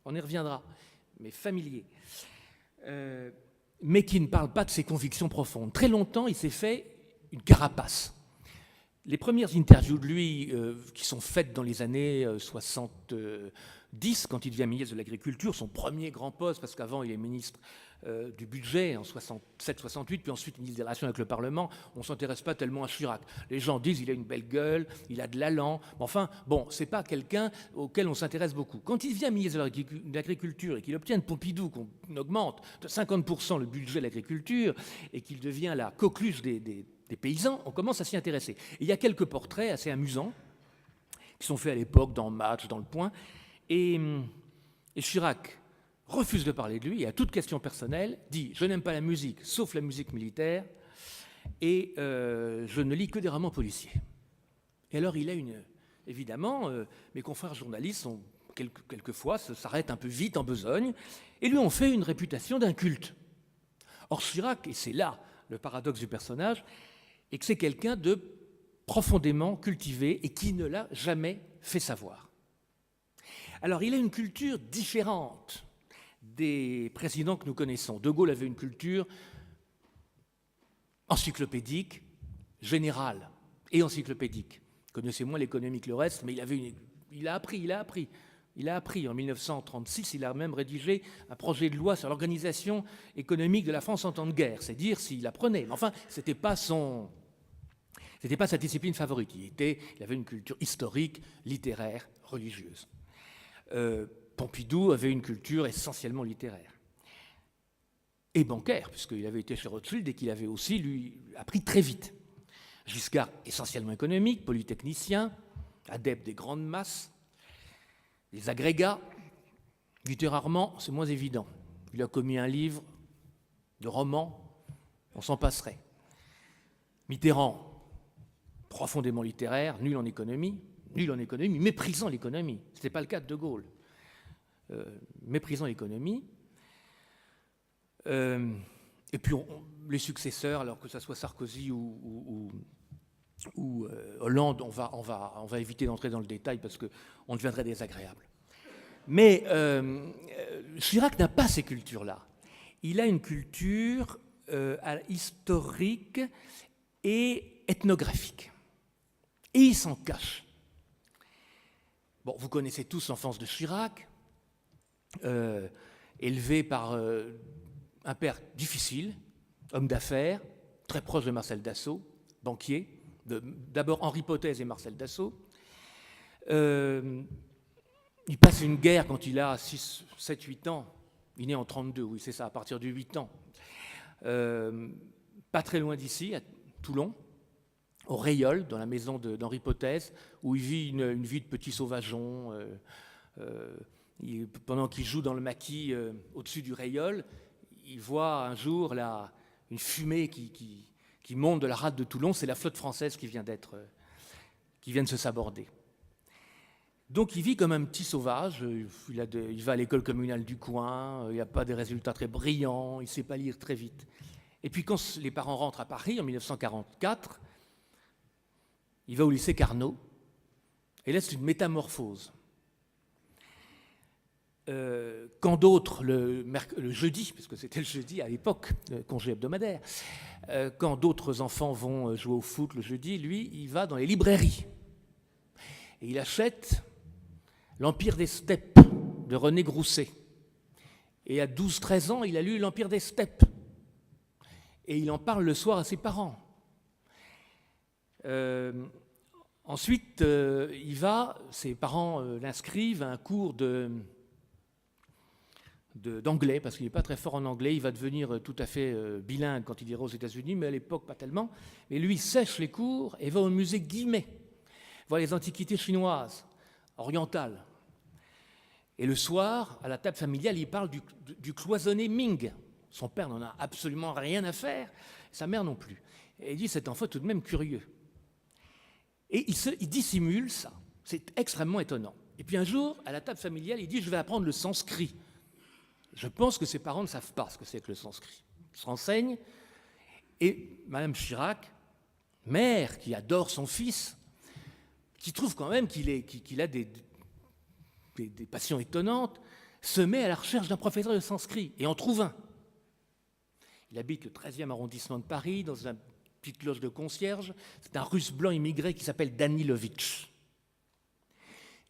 on y reviendra, mais familier, mais qui ne parle pas de ses convictions profondes. Très longtemps, il s'est fait une carapace. Les premières interviews de lui, qui sont faites dans les années 70, quand il devient ministre de l'Agriculture, son premier grand poste, parce qu'avant il est ministre du budget en 67-68, puis ensuite ministre des Relations avec le Parlement, on ne s'intéresse pas tellement à Chirac. Les gens disent il a une belle gueule, il a de l'allant, mais enfin, bon, c'est pas quelqu'un auquel on s'intéresse beaucoup. Quand il devient ministre de l'Agriculture et qu'il obtient de Pompidou qu'on augmente de 50% le budget de l'agriculture et qu'il devient la coqueluche des paysans, on commence à s'y intéresser. Et il y a quelques portraits assez amusants qui sont faits à l'époque dans Match, dans Le Point, et Chirac refuse de parler de lui et à toute question personnelle dit « Je n'aime pas la musique, sauf la musique militaire, et je ne lis que des romans policiers. » Et alors il a évidemment, mes confrères journalistes sont quelquefois s'arrêtent un peu vite en besogne, et lui ont fait une réputation d'inculte. Or Chirac, et c'est là le paradoxe du personnage, est que c'est quelqu'un de profondément cultivé et qui ne l'a jamais fait savoir. Alors il a une culture différente des présidents que nous connaissons. De Gaulle avait une culture encyclopédique, générale et encyclopédique. Il connaissait moins l'économie que le reste, mais il a appris. En 1936, il a même rédigé un projet de loi sur l'organisation économique de la France en temps de guerre. C'est dire s'il apprenait. Mais enfin, c'était pas sa discipline favorite. Il avait une culture historique, littéraire, religieuse. Pompidou avait une culture essentiellement littéraire. Et bancaire, puisqu'il avait été chez Rothschild et qu'il avait aussi, lui, appris très vite. Giscard, essentiellement économique, polytechnicien, adepte des grandes masses, des agrégats. Littérairement, c'est moins évident. Il a commis un livre de romans, on s'en passerait. Mitterrand, profondément littéraire, nul en économie, méprisant l'économie. Ce n'était pas le cas de De Gaulle. Méprisant l'économie. Et puis les successeurs, alors que ce soit Sarkozy ou Hollande, on va éviter d'entrer dans le détail parce qu'on deviendrait désagréable. Mais Chirac n'a pas ces cultures-là. Il a une culture historique et ethnographique. Et il s'en cache. Bon, vous connaissez tous l'enfance de Chirac, élevé par un père difficile, homme d'affaires, très proche de Marcel Dassault, banquier, d'abord Henri Potez et Marcel Dassault. Il passe une guerre quand il a 6, 7, 8 ans. Il est né en 1932, oui, c'est ça, à partir de 8 ans. Pas très loin d'ici, à Toulon, au Rayol, dans la maison d'Henri Potez, où il vit une vie de petit sauvageon. Pendant qu'il joue dans le maquis au-dessus du Rayol, il voit un jour une fumée qui monte de la rade de Toulon. C'est la flotte française qui vient de se saborder. Donc il vit comme un petit sauvage. Il va à l'école communale du coin. Il n'y a pas des résultats très brillants. Il ne sait pas lire très vite. Et puis quand les parents rentrent à Paris en 1944, il va au lycée Carnot. Et là, c'est une métamorphose. Quand d'autres, le jeudi, parce que c'était le jeudi à l'époque, le congé hebdomadaire, quand d'autres enfants vont jouer au foot le jeudi, lui, il va dans les librairies. Et il achète L'Empire des steppes de René Grousset. Et à 12-13 ans, il a lu L'Empire des steppes. Et il en parle le soir à ses parents. Ensuite, ses parents l'inscrivent à un cours d'anglais, parce qu'il n'est pas très fort en anglais. Il va devenir tout à fait bilingue quand il ira aux États-Unis, mais à l'époque, pas tellement. Et lui, sèche les cours et va au musée Guimet, voir les antiquités chinoises, orientales. Et le soir, à la table familiale, il parle du cloisonné Ming. Son père n'en a absolument rien à faire, sa mère non plus. Et il dit, cet enfant est tout de même curieux. Et il dissimule ça. C'est extrêmement étonnant. Et puis un jour, à la table familiale, il dit, je vais apprendre le sanskrit. Je pense que ses parents ne savent pas ce que c'est que le sanskrit. Ils se renseignent. Et Madame Chirac, mère qui adore son fils, qui trouve quand même qu'il a des passions étonnantes, se met à la recherche d'un professeur de sanskrit et en trouve un. Il habite le 13e arrondissement de Paris, dans une petite loge de concierge. C'est un Russe blanc immigré qui s'appelle Danilovitch.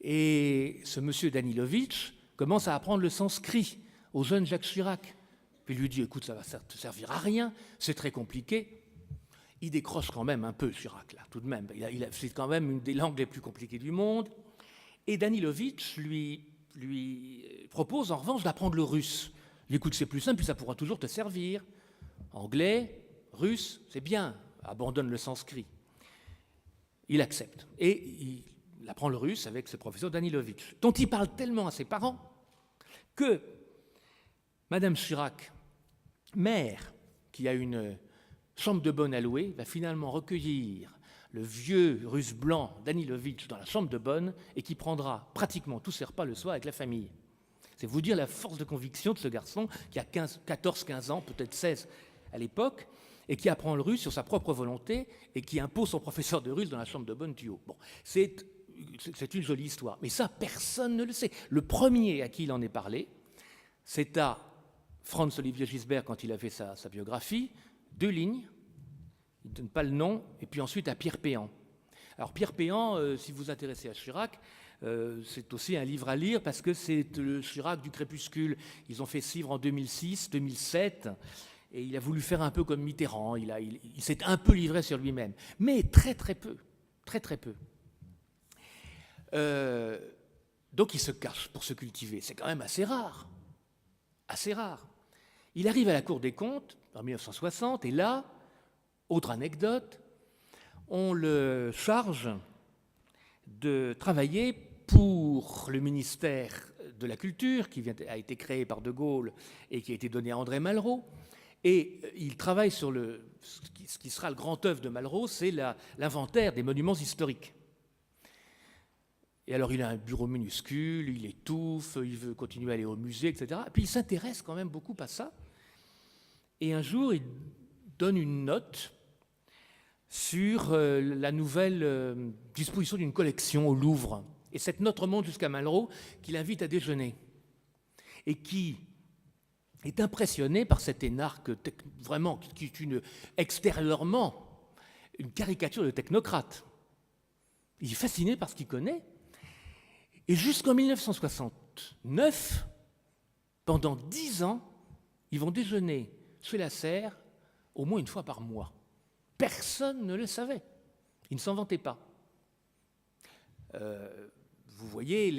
Et ce monsieur Danilovitch commence à apprendre le sanskrit au jeune Jacques Chirac. Puis il lui dit, écoute, ça va te servir à rien, c'est très compliqué. Il décroche quand même un peu, Chirac, là, tout de même. C'est quand même une des langues les plus compliquées du monde. Et Danilovitch lui propose en revanche d'apprendre le russe. Il dit, écoute, c'est plus simple, puis ça pourra toujours te servir. Anglais, russe, c'est bien, abandonne le sanskrit. Il accepte. Et il apprend le russe avec ce professeur Danilovitch, dont il parle tellement à ses parents que Madame Chirac, mère, qui a une chambre de bonne à louer, va finalement recueillir le vieux russe blanc Danilovitch dans la chambre de bonne et qui prendra pratiquement tous ses repas le soir avec la famille. C'est vous dire la force de conviction de ce garçon qui a 14-15 ans, peut-être 16, à l'époque, et qui apprend le russe sur sa propre volonté et qui impose son professeur de russe dans la chambre de bonne du haut. Bon, c'est une jolie histoire, mais ça, personne ne le sait. Le premier à qui il en est parlé, c'est à Franz-Olivier Gisbert quand il a fait sa biographie, 2 lignes, il ne donne pas le nom, et puis ensuite à Pierre Péan. Alors Pierre Péan, si vous vous intéressez à Chirac, c'est aussi un livre à lire parce que c'est le Chirac du crépuscule. Ils ont fait ce livre en 2006, 2007, et il a voulu faire un peu comme Mitterrand. Il s'est un peu livré sur lui-même, mais très très peu, très très peu. Donc il se cache pour se cultiver. C'est quand même assez rare, assez rare. Il arrive à la Cour des comptes en 1960, et là, autre anecdote, on le charge de travailler pour le ministère de la Culture, qui a été créé par De Gaulle et qui a été donné à André Malraux. Et il travaille sur ce qui sera le grand œuvre de Malraux, c'est l'inventaire des monuments historiques. Et alors il a un bureau minuscule, il étouffe, il veut continuer à aller au musée, etc. Et puis il s'intéresse quand même beaucoup à ça. Et un jour, il donne une note sur la nouvelle disposition d'une collection au Louvre. Et cette note remonte jusqu'à Malraux, qui l'invite à déjeuner. Et qui est impressionné par cet énarque, vraiment, qui est extérieurement une caricature de technocrate. Il est fasciné par ce qu'il connaît. Et jusqu'en 1969, pendant 10 ans, ils vont déjeuner chez Lasserre au moins une fois par mois. Personne ne le savait. Il ne s'en vantait pas. Vous voyez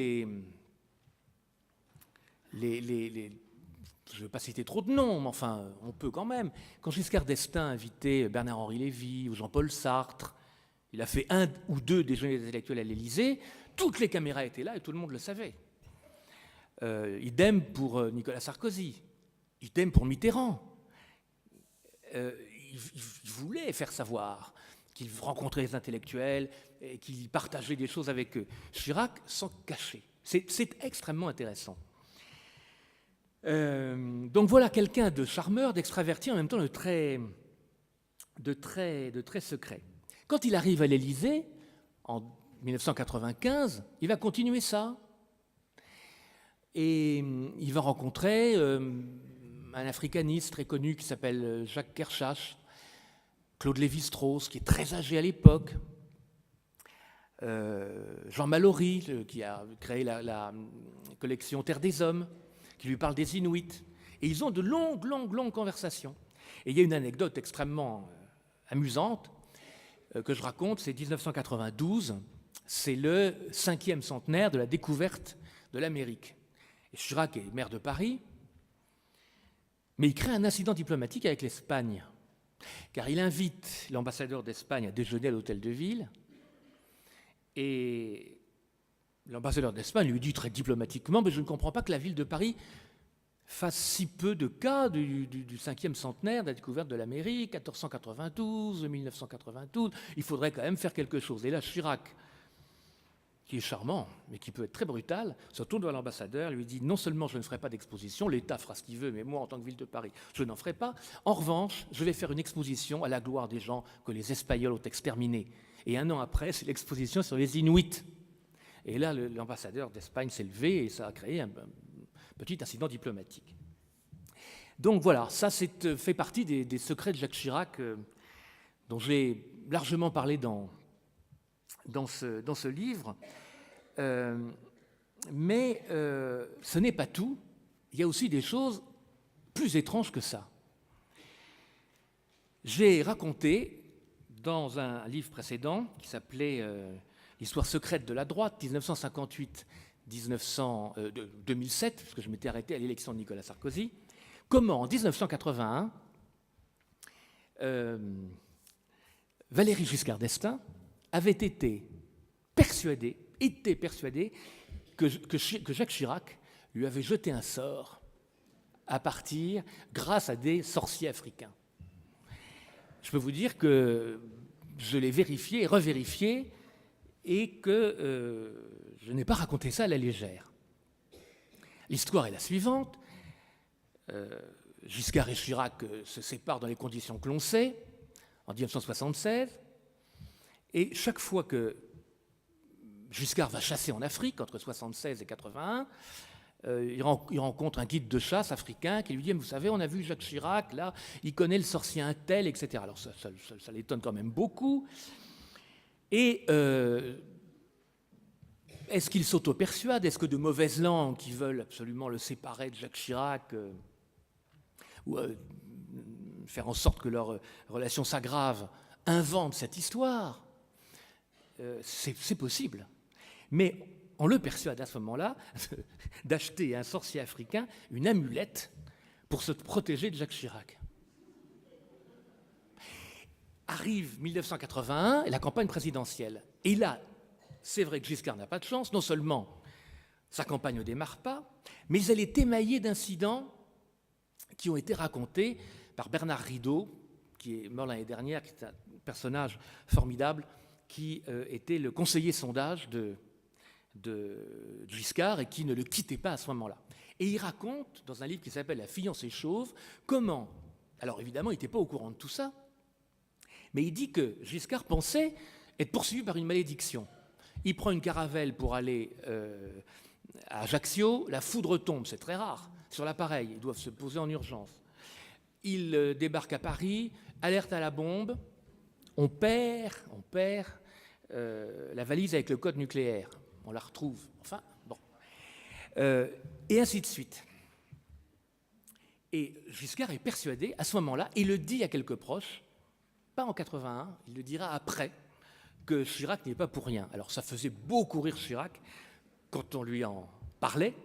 je ne vais pas citer trop de noms, mais enfin, on peut quand même. Quand Giscard d'Estaing invitait Bernard-Henri Lévy ou Jean-Paul Sartre, il a fait 1 ou 2 déjeuners intellectuels à l'Élysée, toutes les caméras étaient là et tout le monde le savait. Idem pour Nicolas Sarkozy, idem pour Mitterrand. Il voulait faire savoir qu'il rencontrait les intellectuels et qu'il partageait des choses avec eux. Chirac s'en cachait. C'est extrêmement intéressant. Donc voilà quelqu'un de charmeur, d'extraverti, en même temps de très secret. Quand il arrive à l'Élysée, en 1995, il va continuer ça. Et il va rencontrer un africaniste très connu qui s'appelle Jacques Kershach, Claude Lévi-Strauss, qui est très âgé à l'époque, Jean Mallory, qui a créé la collection Terre des Hommes, qui lui parle des Inuits. Et ils ont de longues conversations. Et il y a une anecdote extrêmement amusante que je raconte, c'est 1992, c'est le 5e centenaire de la découverte de l'Amérique. Et Chirac est maire de Paris, mais il crée un incident diplomatique avec l'Espagne, car il invite l'ambassadeur d'Espagne à déjeuner à l'hôtel de ville, et l'ambassadeur d'Espagne lui dit très diplomatiquement « Mais je ne comprends pas que la ville de Paris fasse si peu de cas du 5e centenaire de la découverte de l'Amérique, 1492, 1992, il faudrait quand même faire quelque chose. » Et là, Chirac, qui est charmant, mais qui peut être très brutal, se tourne vers l'ambassadeur, lui dit « Non seulement je ne ferai pas d'exposition, l'État fera ce qu'il veut, mais moi, en tant que ville de Paris, je n'en ferai pas. En revanche, je vais faire une exposition à la gloire des gens que les Espagnols ont exterminés. » Et 1 an après, c'est l'exposition sur les Inuits. Et là, l'ambassadeur d'Espagne s'est levé et ça a créé un petit incident diplomatique. Donc voilà, ça fait partie des secrets de Jacques Chirac dont j'ai largement parlé dans ce livre. Mais ce n'est pas tout. Il y a aussi des choses plus étranges que ça. J'ai raconté dans un livre précédent qui s'appelait L'histoire secrète de la droite, 1958-2007, parce que je m'étais arrêté à l'élection de Nicolas Sarkozy, comment en 1981, Valéry Giscard d'Estaing avait été persuadé que Jacques Chirac lui avait jeté un sort grâce à des sorciers africains. Je peux vous dire que je l'ai vérifié et revérifié et que je n'ai pas raconté ça à la légère. L'histoire est la suivante. Giscard et Chirac se séparent dans les conditions que l'on sait, en 1976. Et chaque fois que Giscard va chasser en Afrique, entre 1976 et 1981, il rencontre un guide de chasse africain qui lui dit « Vous savez, on a vu Jacques Chirac, là, il connaît le sorcier Intel, etc. » Alors ça l'étonne quand même beaucoup. Et est-ce qu'il s'auto-persuade? Est-ce que de mauvaises langues qui veulent absolument le séparer de Jacques Chirac ou faire en sorte que leur relation s'aggrave, inventent cette histoire? C'est possible. Mais on le persuade à ce moment-là d'acheter à un sorcier africain une amulette pour se protéger de Jacques Chirac. Arrive 1981 et la campagne présidentielle. Et là, c'est vrai que Giscard n'a pas de chance. Non seulement sa campagne ne démarre pas, mais elle est émaillée d'incidents qui ont été racontés par Bernard Rideau, qui est mort l'année dernière, qui est un personnage formidable, qui était le conseiller sondage de Giscard et qui ne le quittait pas à ce moment-là. Et il raconte, dans un livre qui s'appelle « La fiancée chauve », comment, alors évidemment, il n'était pas au courant de tout ça, mais il dit que Giscard pensait être poursuivi par une malédiction. Il prend une caravelle pour aller à Ajaccio, la foudre tombe, c'est très rare, sur l'appareil, ils doivent se poser en urgence. Il débarque à Paris, alerte à la bombe, on perd la valise avec le code nucléaire. On la retrouve, enfin, bon. Et ainsi de suite. Et Giscard est persuadé, à ce moment-là, il le dit à quelques proches, pas en 81, il le dira après, que Chirac n'est pas pour rien. Alors ça faisait beaucoup rire Chirac quand on lui en parlait.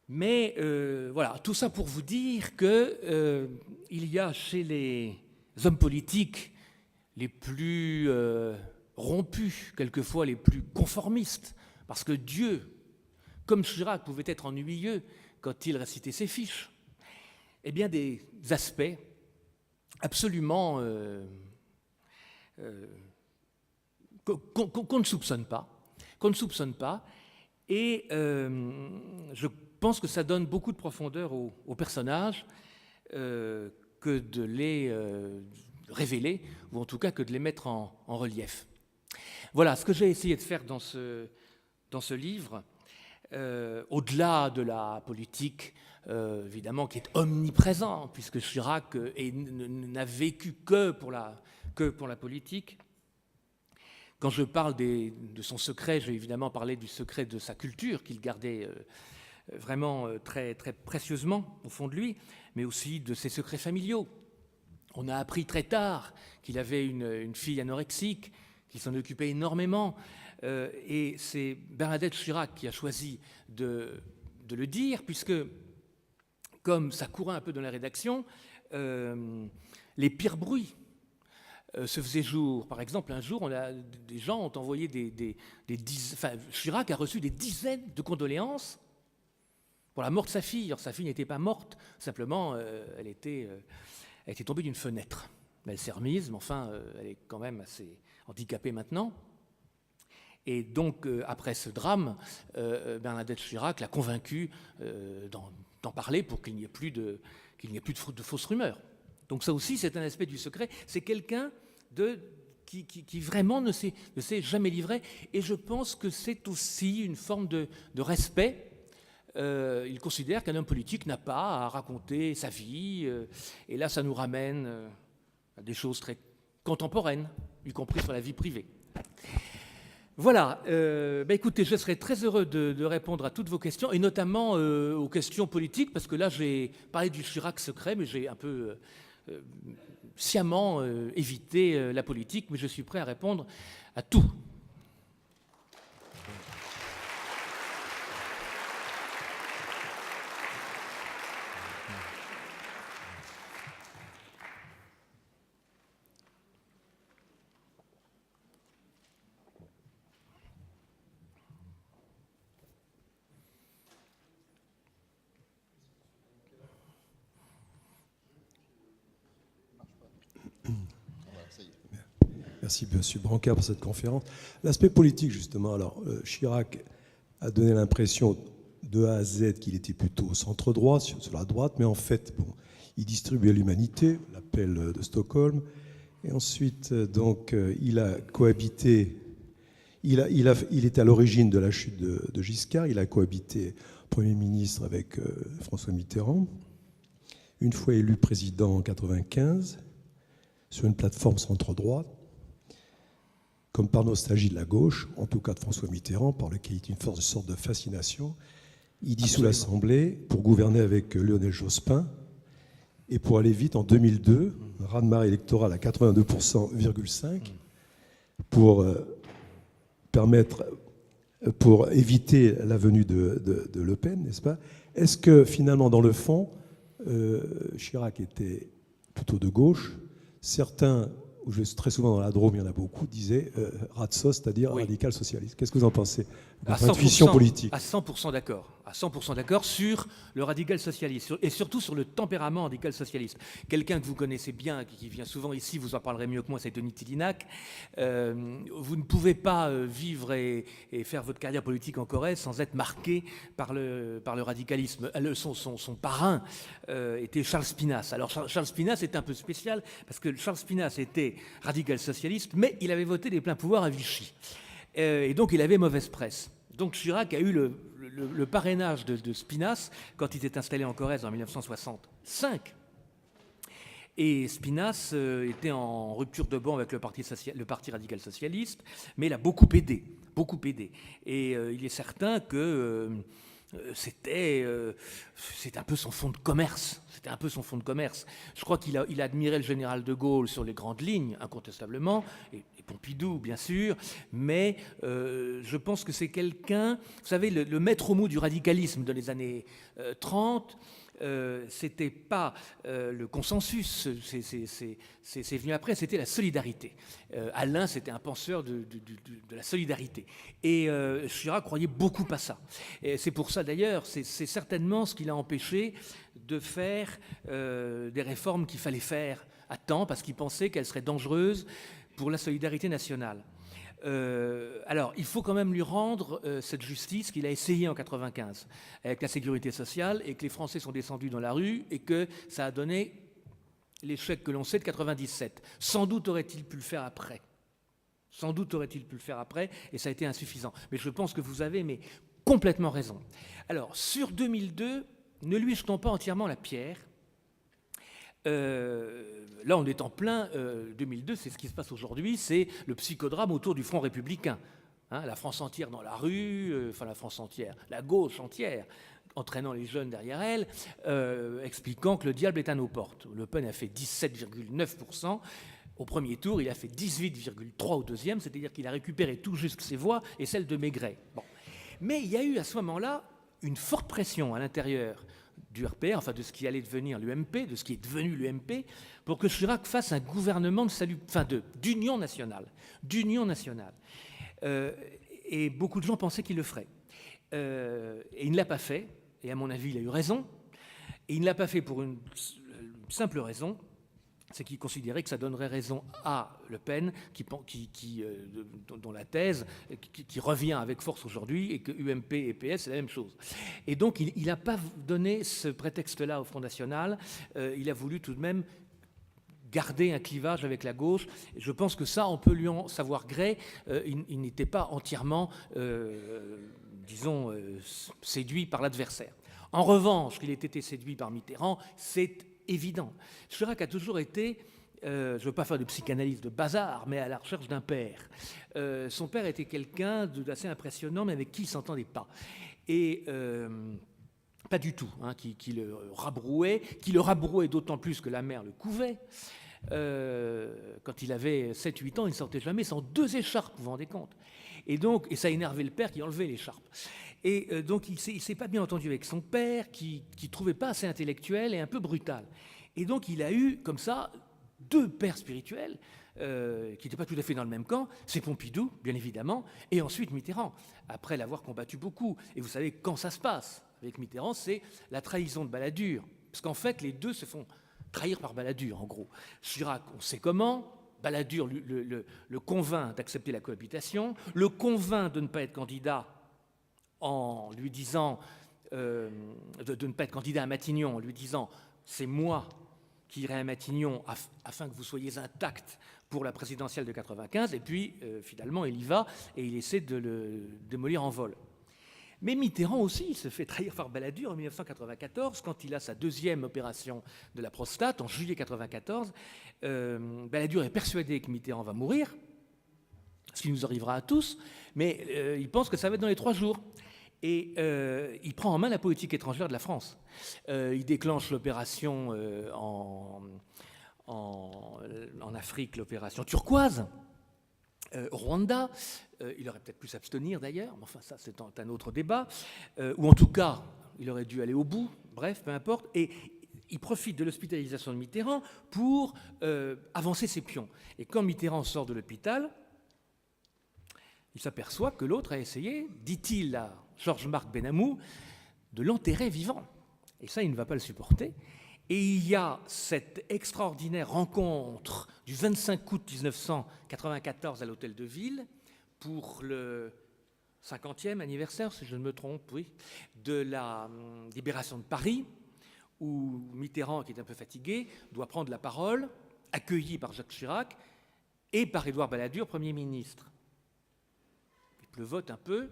Mais voilà, tout ça pour vous dire qu'il y a chez les hommes politiques les plus rompus, quelquefois les plus conformistes, parce que Dieu, comme Chirac, pouvait être ennuyeux quand il récitait ses fiches, eh bien des aspects absolument qu'on ne soupçonne pas, et je pense que ça donne beaucoup de profondeur aux personnages que de les révéler, ou en tout cas que de les mettre en relief. Voilà ce que j'ai essayé de faire dans ce livre, au-delà de la politique, évidemment, qui est omniprésent, puisque Chirac n'a vécu que pour la politique. Quand je parle de son secret, j'ai évidemment parlé du secret de sa culture, qu'il gardait vraiment très, très précieusement au fond de lui, mais aussi de ses secrets familiaux. On a appris très tard qu'il avait une fille anorexique, qu'il s'en occupait énormément, et c'est Bernadette Chirac qui a choisi de le dire, puisque, comme ça courait un peu dans la rédaction, les pires bruits se faisaient jour. Par exemple, un jour, des gens ont envoyé Chirac a reçu des dizaines de condoléances pour la mort de sa fille. Alors, sa fille n'était pas morte, simplement, elle était tombée d'une fenêtre. Elle s'est remise, mais enfin, elle est quand même assez handicapée maintenant. Et donc, après ce drame, Bernadette Chirac l'a convaincu d'en parler pour qu'il n'y ait plus de fausses rumeurs. Donc ça aussi, c'est un aspect du secret. C'est quelqu'un qui vraiment ne s'est jamais livré. Et je pense que c'est aussi une forme de respect. Il considère qu'un homme politique n'a pas à raconter sa vie. Et là, ça nous ramène à des choses très contemporaines, y compris sur la vie privée. Voilà, écoutez, je serais très heureux de répondre à toutes vos questions, et notamment aux questions politiques, parce que là, j'ai parlé du Chirac secret, mais j'ai un peu sciemment évité la politique, mais je suis prêt à répondre à tout. Merci, M. Branca, pour cette conférence. L'aspect politique, justement. Alors, Chirac a donné l'impression de A à Z qu'il était plutôt centre-droit, sur la droite, mais en fait, bon, il distribuait l'humanité, l'appel de Stockholm, et ensuite, donc, il a cohabité, il était à l'origine de la chute de Giscard, il a cohabité Premier ministre avec François Mitterrand, une fois élu président en 1995, sur une plateforme centre-droite, comme par nostalgie de la gauche, en tout cas de François Mitterrand, par lequel il est une sorte de fascination. Il dissout l'Assemblée pour gouverner avec Lionel Jospin. Et pour aller vite, en 2002, un raz-de-marée électoral à 82,5% pour pour éviter la venue de Le Pen, n'est-ce pas? Est-ce que finalement, dans le fond, Chirac était plutôt de gauche? Certains, où je suis très souvent dans la Drôme, il y en a beaucoup, disaient Ratsos, c'est-à-dire radical socialiste. Qu'est-ce que vous en pensez? Votre intuition politique. À 100% d'accord. À 100% d'accord sur le radical socialiste et surtout sur le tempérament radical socialiste. Quelqu'un que vous connaissez bien, qui vient souvent ici, vous en parlerez mieux que moi, c'est Denis Tillinac. Vous ne pouvez pas vivre et faire votre carrière politique en Corrèze sans être marqué par le radicalisme. Son parrain était Charles Spinasse. Alors Charles Spinasse est un peu spécial parce que Charles Spinasse était radical socialiste, mais il avait voté des pleins pouvoirs à Vichy. Et donc il avait mauvaise presse. Donc Chirac a eu le parrainage de Spinasse quand il s'est installé en Corrèze en 1965. Et Spinasse était en rupture de banc avec le parti radical socialiste, mais il a beaucoup aidé. Et il est certain que c'était un peu son fonds de commerce. Je crois qu'il a admiré le général de Gaulle sur les grandes lignes, incontestablement, et Pompidou, bien sûr, mais je pense que c'est quelqu'un, vous savez, le maître mot du radicalisme dans les années 30, c'était pas le consensus, c'est venu après, c'était la solidarité. Alain, c'était un penseur de la solidarité. Et Chirac croyait beaucoup à ça. Et c'est pour ça, d'ailleurs, c'est certainement ce qui l'a empêché de faire des réformes qu'il fallait faire à temps, parce qu'il pensait qu'elles seraient dangereuses pour la solidarité nationale. Alors, il faut quand même lui rendre cette justice qu'il a essayé en 1995 avec la sécurité sociale et que les Français sont descendus dans la rue et que ça a donné l'échec que l'on sait de 1997. Sans doute aurait-il pu le faire après. Et ça a été insuffisant. Mais je pense que vous avez complètement raison. Alors, sur 2002, ne lui jetons pas entièrement la pierre. Là, on est en plein 2002, c'est ce qui se passe aujourd'hui, c'est le psychodrame autour du Front républicain. La France entière dans la rue, la France entière, la gauche entière, entraînant les jeunes derrière elle, expliquant que le diable est à nos portes. Le Pen a fait 17,9%. Au premier tour, il a fait 18,3% au deuxième, c'est-à-dire qu'il a récupéré tout juste ses voix et celles de Maigret. Bon. Mais il y a eu à ce moment-là une forte pression à l'intérieur du RPR, enfin de ce qui allait devenir l'UMP, de ce qui est devenu l'UMP, pour que Chirac fasse un gouvernement d'union nationale. Et beaucoup de gens pensaient qu'il le ferait. Et il ne l'a pas fait, et à mon avis, il a eu raison. Et il ne l'a pas fait pour une simple raison, c'est qu'il considérait que ça donnerait raison à Le Pen, dont la thèse, qui revient avec force aujourd'hui, et que UMP et PS, c'est la même chose. Et donc, il n'a pas donné ce prétexte-là au Front National. Il a voulu tout de même garder un clivage avec la gauche. Je pense que ça, on peut lui en savoir gré. Il n'était pas entièrement, séduit par l'adversaire. En revanche, qu'il ait été séduit par Mitterrand, c'est évident. Chirac a toujours été, je ne veux pas faire de psychanalyse de bazar, mais à la recherche d'un père. Son père était quelqu'un d'assez impressionnant, mais avec qui il ne s'entendait pas. Et pas du tout, qui le rabrouait d'autant plus que la mère le couvait. Quand il avait 7-8 ans, il ne sortait jamais sans 2 écharpes, vous vous rendez compte. Et ça énervait le père qui enlevait l'écharpe. Et donc, il ne s'est pas bien entendu avec son père, qui ne trouvait pas assez intellectuel et un peu brutal. Et donc, il a eu, comme ça, 2 pères spirituels qui n'étaient pas tout à fait dans le même camp. C'est Pompidou, bien évidemment, et ensuite Mitterrand, après l'avoir combattu beaucoup. Et vous savez, quand ça se passe avec Mitterrand, c'est la trahison de Balladur. Parce qu'en fait, les deux se font trahir par Balladur, en gros. Chirac, on sait comment. Balladur le convainc d'accepter la cohabitation, le convainc de ne pas être candidat en lui disant de ne pas être candidat à Matignon, en lui disant « c'est moi qui irai à Matignon afin que vous soyez intact pour la présidentielle de 95 », et puis finalement il y va et il essaie de le démolir en vol. Mais Mitterrand aussi, il se fait trahir par Balladur en 1994, quand il a sa deuxième opération de la prostate, en juillet 1994. Balladur est persuadé que Mitterrand va mourir, ce qui nous arrivera à tous, mais il pense que ça va être dans les 3 jours. Et il prend en main la politique étrangère de la France. Il déclenche l'opération en Afrique, l'opération turquoise, au Rwanda. Il aurait peut-être pu s'abstenir d'ailleurs, mais enfin ça c'est un autre débat. Ou en tout cas, il aurait dû aller au bout, bref, peu importe. Et il profite de l'hospitalisation de Mitterrand pour avancer ses pions. Et quand Mitterrand sort de l'hôpital, il s'aperçoit que l'autre a essayé, dit-il à Georges-Marc Benamou, de l'enterrer vivant. Et ça, il ne va pas le supporter. Et il y a cette extraordinaire rencontre du 25 août 1994 à l'Hôtel de Ville pour le 50e anniversaire, si je ne me trompe, oui, de la libération de Paris, où Mitterrand, qui est un peu fatigué, doit prendre la parole, accueilli par Jacques Chirac et par Édouard Balladur, Premier ministre. Il pleuvote un peu.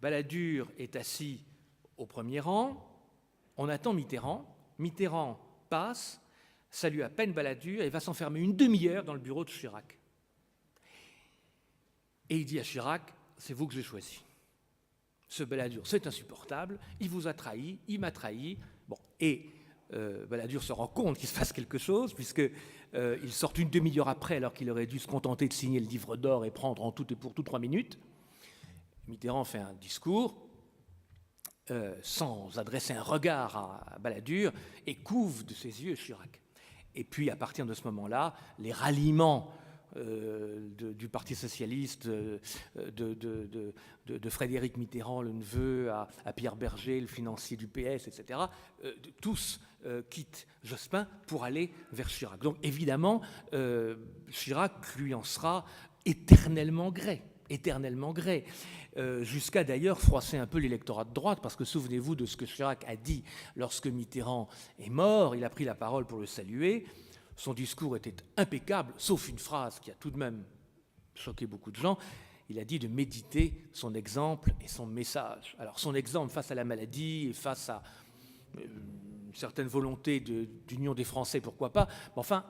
Balladur est assis au premier rang. On attend Mitterrand. Mitterrand passe, salue à peine Balladur et va s'enfermer une demi-heure dans le bureau de Chirac. Et il dit à Chirac, c'est vous que j'ai choisi. Ce Balladur, c'est insupportable, il vous a trahi, il m'a trahi. Bon, et Balladur se rend compte qu'il se passe quelque chose, puisqu'il sort une demi-heure après, alors qu'il aurait dû se contenter de signer le livre d'or et prendre en tout et pour tout 3 minutes. Mitterrand fait un discours sans adresser un regard à Balladur et couvre de ses yeux Chirac. Et puis, à partir de ce moment-là, les ralliements du Parti socialiste, de Frédéric Mitterrand, le neveu, à Pierre Berger, le financier du PS, etc., tous quittent Jospin pour aller vers Chirac. Donc, évidemment, Chirac lui en sera éternellement gré. Jusqu'à d'ailleurs froisser un peu l'électorat de droite, parce que souvenez-vous de ce que Chirac a dit lorsque Mitterrand est mort. Il a pris la parole pour le saluer. Son discours était impeccable, sauf une phrase qui a tout de même choqué beaucoup de gens. Il a dit de méditer son exemple et son message. Alors son exemple face à la maladie et face à une certaine volonté d'union des Français, pourquoi pas. Mais enfin,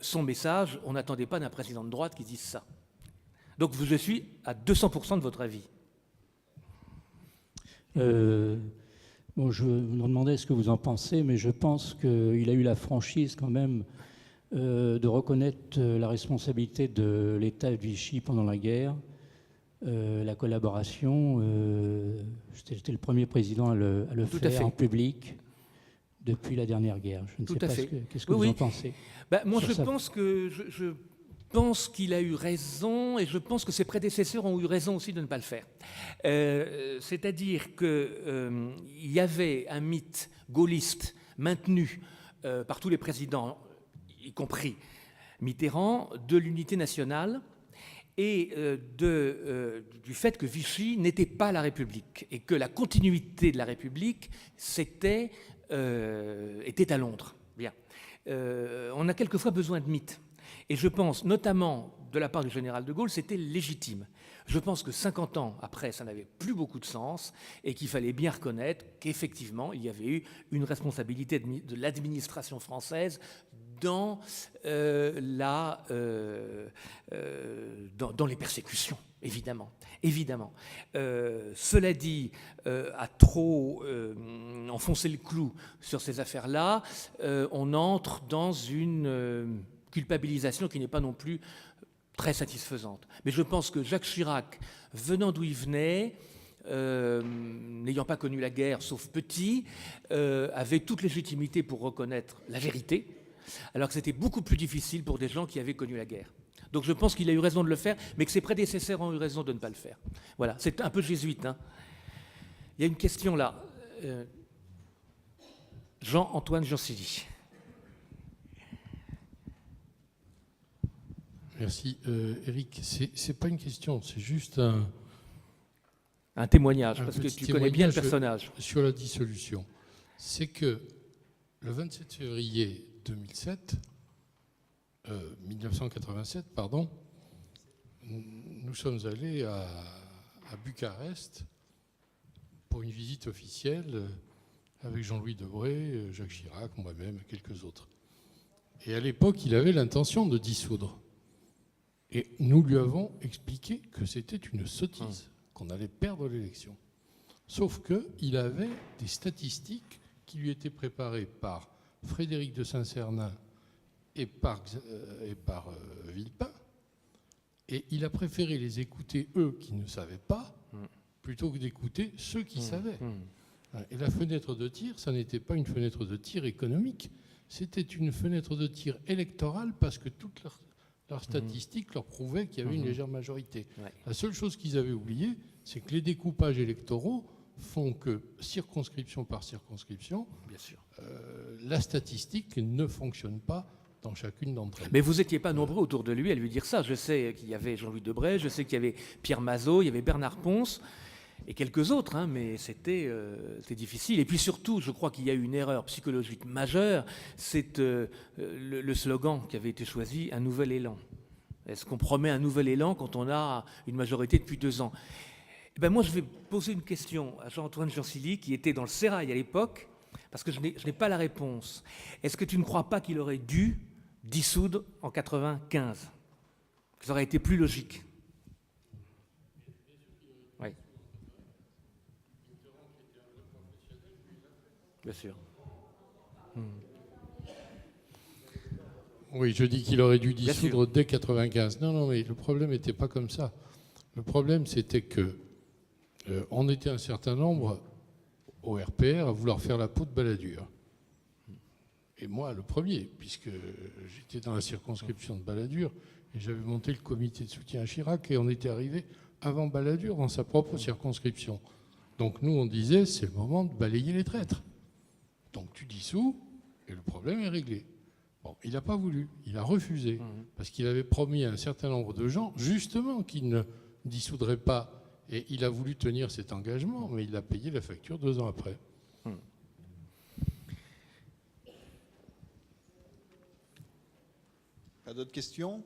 son message, on n'attendait pas d'un président de droite qui dise ça. Donc je suis à 200% de votre avis. Bon, je me demandais ce que vous en pensez, mais je pense qu'il a eu la franchise quand même de reconnaître la responsabilité de l'État de Vichy pendant la guerre, la collaboration. J'étais le premier président à le faire en public depuis la dernière guerre. Je ne sais pas qu'est-ce que vous en pensez. Moi, je pense qu'il a eu raison, et je pense que ses prédécesseurs ont eu raison aussi de ne pas le faire. C'est-à-dire qu'il y avait un mythe gaulliste maintenu par tous les présidents, y compris Mitterrand, de l'unité nationale et du fait que Vichy n'était pas la République et que la continuité de la République était à Londres. Bien. On a quelquefois besoin de mythes. Et je pense, notamment de la part du général de Gaulle, c'était légitime. Je pense que 50 ans après, ça n'avait plus beaucoup de sens et qu'il fallait bien reconnaître qu'effectivement, il y avait eu une responsabilité de l'administration française dans les persécutions, évidemment. Cela dit, à trop enfoncer le clou sur ces affaires-là, on entre dans une culpabilisation qui n'est pas non plus très satisfaisante. Mais je pense que Jacques Chirac, venant d'où il venait, n'ayant pas connu la guerre, sauf petit, avait toute légitimité pour reconnaître la vérité, alors que c'était beaucoup plus difficile pour des gens qui avaient connu la guerre. Donc je pense qu'il a eu raison de le faire, mais que ses prédécesseurs ont eu raison de ne pas le faire. Voilà, c'est un peu jésuite. Hein. Il y a une question là. Jean-Antoine Jansilly. Merci. Éric, c'est pas une question, c'est juste Un témoignage, Un parce que petit tu connais bien le témoignage personnage. sur la dissolution. C'est que le 27 février 1987, pardon, nous sommes allés à Bucarest pour une visite officielle avec Jean-Louis Debré, Jacques Chirac, moi-même et quelques autres. Et à l'époque, il avait l'intention de dissoudre. Et nous lui avons expliqué que c'était une sottise, qu'on allait perdre l'élection. Sauf qu'il avait des statistiques qui lui étaient préparées par Frédéric de Saint-Cernin et par Villepin. Et il a préféré les écouter, eux, qui ne savaient pas, plutôt que d'écouter ceux qui savaient. Et la fenêtre de tir, ça n'était pas une fenêtre de tir économique, c'était une fenêtre de tir électorale parce que toutes leurs statistiques leur prouvaient qu'il y avait une légère majorité. Ouais. La seule chose qu'ils avaient oubliée, c'est que les découpages électoraux font que, circonscription par circonscription, Bien sûr. la statistique ne fonctionne pas dans chacune d'entre elles. Mais vous n'étiez pas nombreux autour de lui à lui dire ça. Je sais qu'il y avait Jean-Louis Debré, je sais qu'il y avait Pierre Mazot, il y avait Bernard Pons et quelques autres, hein, mais c'était difficile. Et puis surtout, je crois qu'il y a eu une erreur psychologique majeure, c'est le slogan qui avait été choisi, un nouvel élan. Est-ce qu'on promet un nouvel élan quand on a une majorité depuis 2 ans? Eh ben moi, je vais poser une question à Jean-Antoine Gensili, qui était dans le Sérail à l'époque, parce que je n'ai pas la réponse. Est-ce que tu ne crois pas qu'il aurait dû dissoudre en 95? Ça aurait été plus logique. Oui. Bien sûr. Oui, je dis qu'il aurait dû Bien dissoudre dès 95. Non, mais le problème n'était pas comme ça. Le problème, c'était que on était un certain nombre au RPR à vouloir faire la peau de Balladur. Et moi, le premier, puisque j'étais dans la circonscription de Balladur et j'avais monté le comité de soutien à Chirac et on était arrivé avant Balladur dans sa propre circonscription. Donc nous, on disait, c'est le moment de balayer les traîtres. Donc tu dissous et le problème est réglé. Bon, il n'a pas voulu, il a refusé, parce qu'il avait promis à un certain nombre de gens, justement, qu'il ne dissoudrait pas. Et il a voulu tenir cet engagement, mais il a payé la facture 2 ans après. Pas d'autres questions?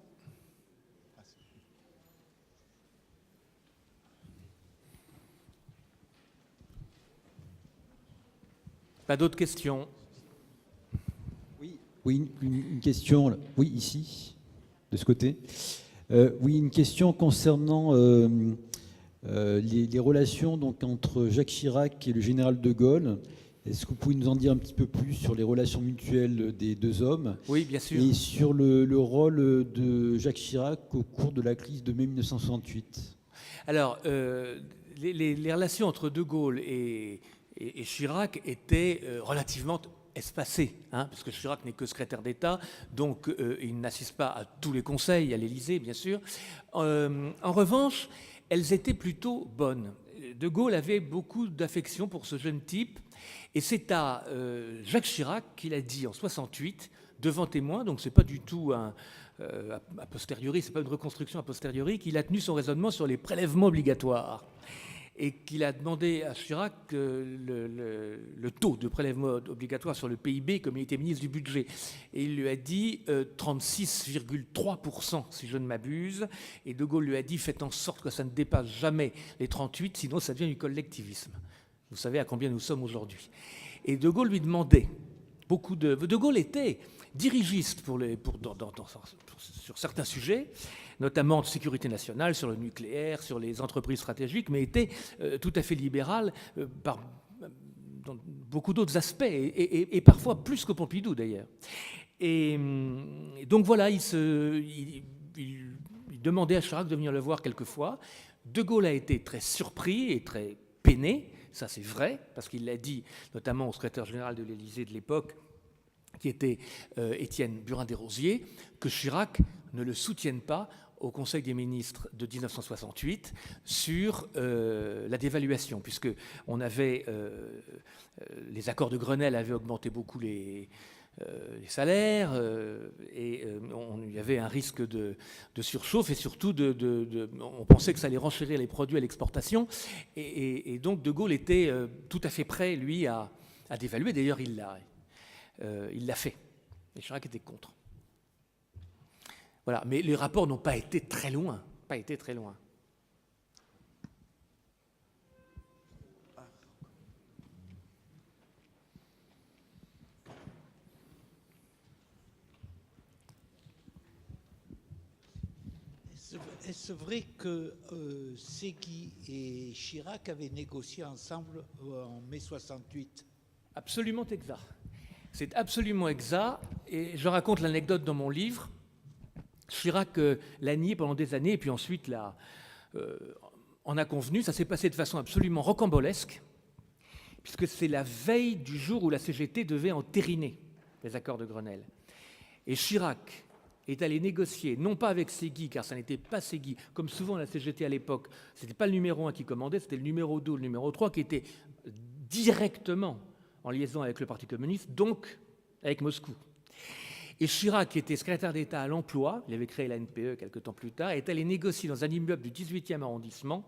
Pas d'autres questions? Oui, une question. Là. Oui, ici, de ce côté. Oui, une question concernant les relations donc, entre Jacques Chirac et le général de Gaulle. Est-ce que vous pouvez nous en dire un petit peu plus sur les relations mutuelles des 2 hommes? Oui, bien sûr. Et sur le rôle de Jacques Chirac au cours de la crise de mai 1968? Alors, les relations entre De Gaulle et Chirac étaient relativement espacées, hein, parce que Chirac n'est que secrétaire d'État, donc il n'assiste pas à tous les conseils, à l'Élysée, bien sûr. En revanche, elles étaient plutôt bonnes. De Gaulle avait beaucoup d'affection pour ce jeune type, et c'est à Jacques Chirac qu'il a dit en 68, devant témoin, donc c'est pas du tout a posteriori, c'est pas une reconstruction a posteriori, qu'il a tenu son raisonnement sur les prélèvements obligatoires et qu'il a demandé à Chirac le taux de prélèvement obligatoire sur le PIB comme il était ministre du budget. Et il lui a dit 36,3%, si je ne m'abuse. Et De Gaulle lui a dit, faites en sorte que ça ne dépasse jamais les 38, sinon ça devient du collectivisme. Vous savez à combien nous sommes aujourd'hui. Et De Gaulle lui demandait beaucoup de... De Gaulle était dirigiste sur certains sujets, notamment de sécurité nationale, sur le nucléaire, sur les entreprises stratégiques, mais était tout à fait libéral dans beaucoup d'autres aspects, et parfois plus que Pompidou d'ailleurs. Et donc voilà, il demandait à Chirac de venir le voir quelquefois. De Gaulle a été très surpris et très peiné, ça c'est vrai, parce qu'il l'a dit notamment au secrétaire général de l'Élysée de l'époque, qui était Étienne Burin-Desrosiers, que Chirac ne le soutienne pas au Conseil des ministres de 1968 sur la dévaluation, puisque on avait les accords de Grenelle avaient augmenté beaucoup les salaires, il y avait un risque de surchauffe, et surtout on pensait que ça allait renchérir les produits à l'exportation, et donc De Gaulle était tout à fait prêt, lui, à dévaluer. D'ailleurs, il l'a fait. Et Chirac était contre. Voilà. Mais les rapports n'ont pas été très loin. Est-ce vrai que Séguy et Chirac avaient négocié ensemble en mai 68 ? Absolument exact. C'est absolument exact. Et je raconte l'anecdote dans mon livre. Chirac l'a nié pendant des années, et puis ensuite en a convenu. Ça s'est passé de façon absolument rocambolesque, puisque c'est la veille du jour où la CGT devait entériner les accords de Grenelle. Et Chirac est allé négocier, non pas avec Séguy, car ça n'était pas Séguy, comme souvent la CGT à l'époque, ce n'était pas le numéro 1 qui commandait, c'était le numéro 2 ou le numéro 3 qui était directement en liaison avec le Parti communiste, donc avec Moscou. Et Chirac, qui était secrétaire d'État à l'emploi, il avait créé la NPE quelques temps plus tard, est allé négocier dans un immeuble du 18e arrondissement,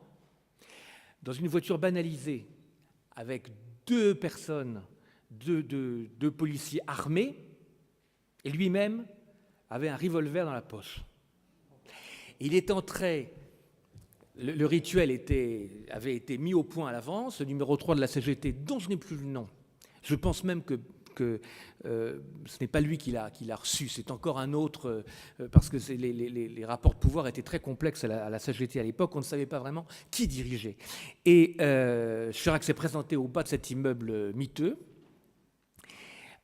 dans une voiture banalisée, avec 2 personnes, deux policiers armés, et lui-même avait un revolver dans la poche. Il est entré, le rituel avait été mis au point à l'avance, le numéro 3 de la CGT, dont je n'ai plus le nom. Je pense même que ce n'est pas lui qui l'a reçu, c'est encore un autre, parce que les rapports de pouvoir étaient très complexes à la CGT à l'époque, on ne savait pas vraiment qui dirigeait. Et Chirac s'est présenté au bas de cet immeuble miteux.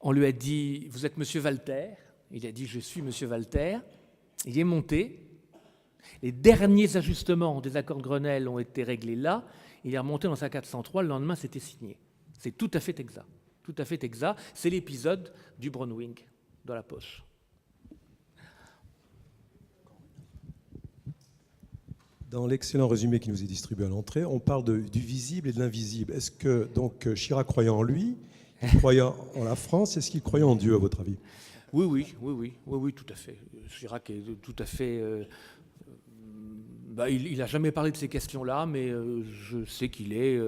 On lui a dit « Vous êtes Monsieur Walter ?» Il a dit « Je suis Monsieur Walter ». Il est monté. Les derniers ajustements des accords de Grenelle ont été réglés là. Il est remonté dans sa 403. Le lendemain, c'était signé. C'est tout à fait exact. Tout à fait exact. C'est l'épisode du Brownwing dans la poche. Dans l'excellent résumé qui nous est distribué à l'entrée, on parle du visible et de l'invisible. Est-ce que donc Chirac croyait en lui, il croyait en la France, est-ce qu'il croyait en Dieu, à votre avis ? Oui, tout à fait. Chirac est tout à fait... il n'a jamais parlé de ces questions-là, mais je sais qu'il est...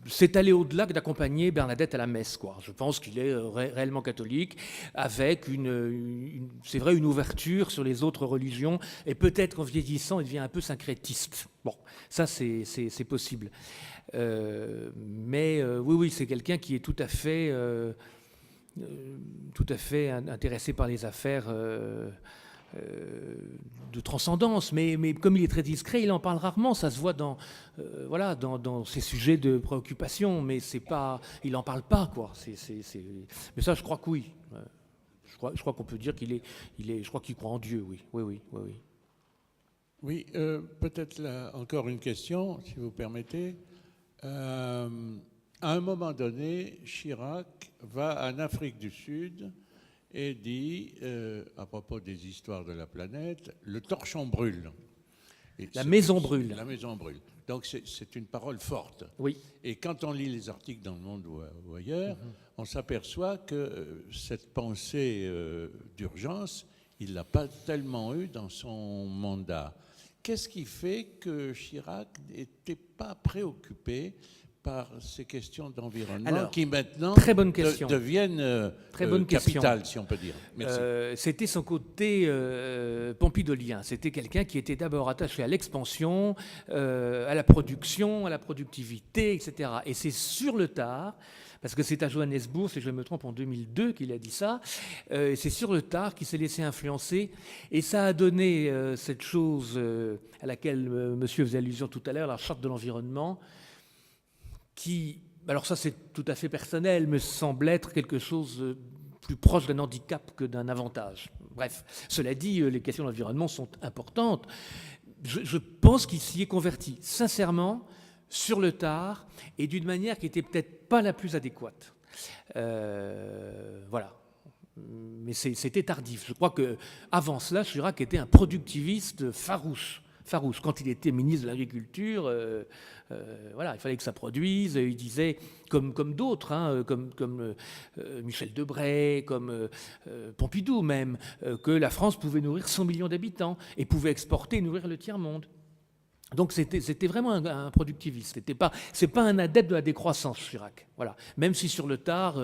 c'est aller au-delà que d'accompagner Bernadette à la messe, quoi. Je pense qu'il est réellement catholique, avec c'est vrai, une ouverture sur les autres religions, et peut-être qu'en vieillissant, il devient un peu syncrétiste. Bon, ça c'est possible. Mais oui, c'est quelqu'un qui est tout à fait intéressé par les affaires de transcendance, mais comme il est très discret, il en parle rarement. Ça se voit dans ses sujets de préoccupation, mais il en parle pas, quoi. Mais ça, je crois que oui. Je crois qu'on peut dire je crois qu'il croit en Dieu, oui. Oui, peut-être là encore une question, si vous permettez. À un moment donné, Chirac va en Afrique du Sud et dit, à propos des histoires de la planète, le torchon brûle. La maison brûle. La maison brûle. Donc c'est une parole forte. Oui. Et quand on lit les articles dans Le Monde ou ailleurs, on s'aperçoit que cette pensée d'urgence, il ne l'a pas tellement eue dans son mandat. Qu'est-ce qui fait que Chirac n'était pas préoccupé par ces questions d'environnement qui maintenant très bonne question. Deviennent capitales, si on peut dire. Merci. C'était son côté pompidolien. C'était quelqu'un qui était d'abord attaché à l'expansion, à la production, à la productivité, etc. Et c'est sur le tard, parce que c'est à Johannesburg, si je me trompe, en 2002 qu'il a dit ça, c'est sur le tard qu'il s'est laissé influencer, et ça a donné cette chose à laquelle monsieur faisait allusion tout à l'heure, la charte de l'environnement, qui, alors ça c'est tout à fait personnel, me semble être quelque chose plus proche d'un handicap que d'un avantage. Bref, cela dit, les questions de l'environnement sont importantes. Je pense qu'il s'y est converti, sincèrement, sur le tard, et d'une manière qui n'était peut-être pas la plus adéquate. Voilà. Mais c'était tardif. Je crois qu'avant cela, Chirac était un productiviste farouche. farouche. Quand il était ministre de l'Agriculture, voilà, il fallait que ça produise. Il disait, comme d'autres, hein, comme Michel Debré, comme Pompidou même, que la France pouvait nourrir 100 millions d'habitants et pouvait exporter et nourrir le tiers-monde. Donc c'était vraiment un productiviste. C'est pas un adepte de la décroissance, Chirac. Voilà. Même si sur le tard,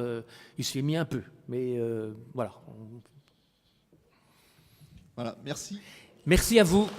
il s'y est mis un peu. Mais voilà. Voilà, merci. Merci à vous.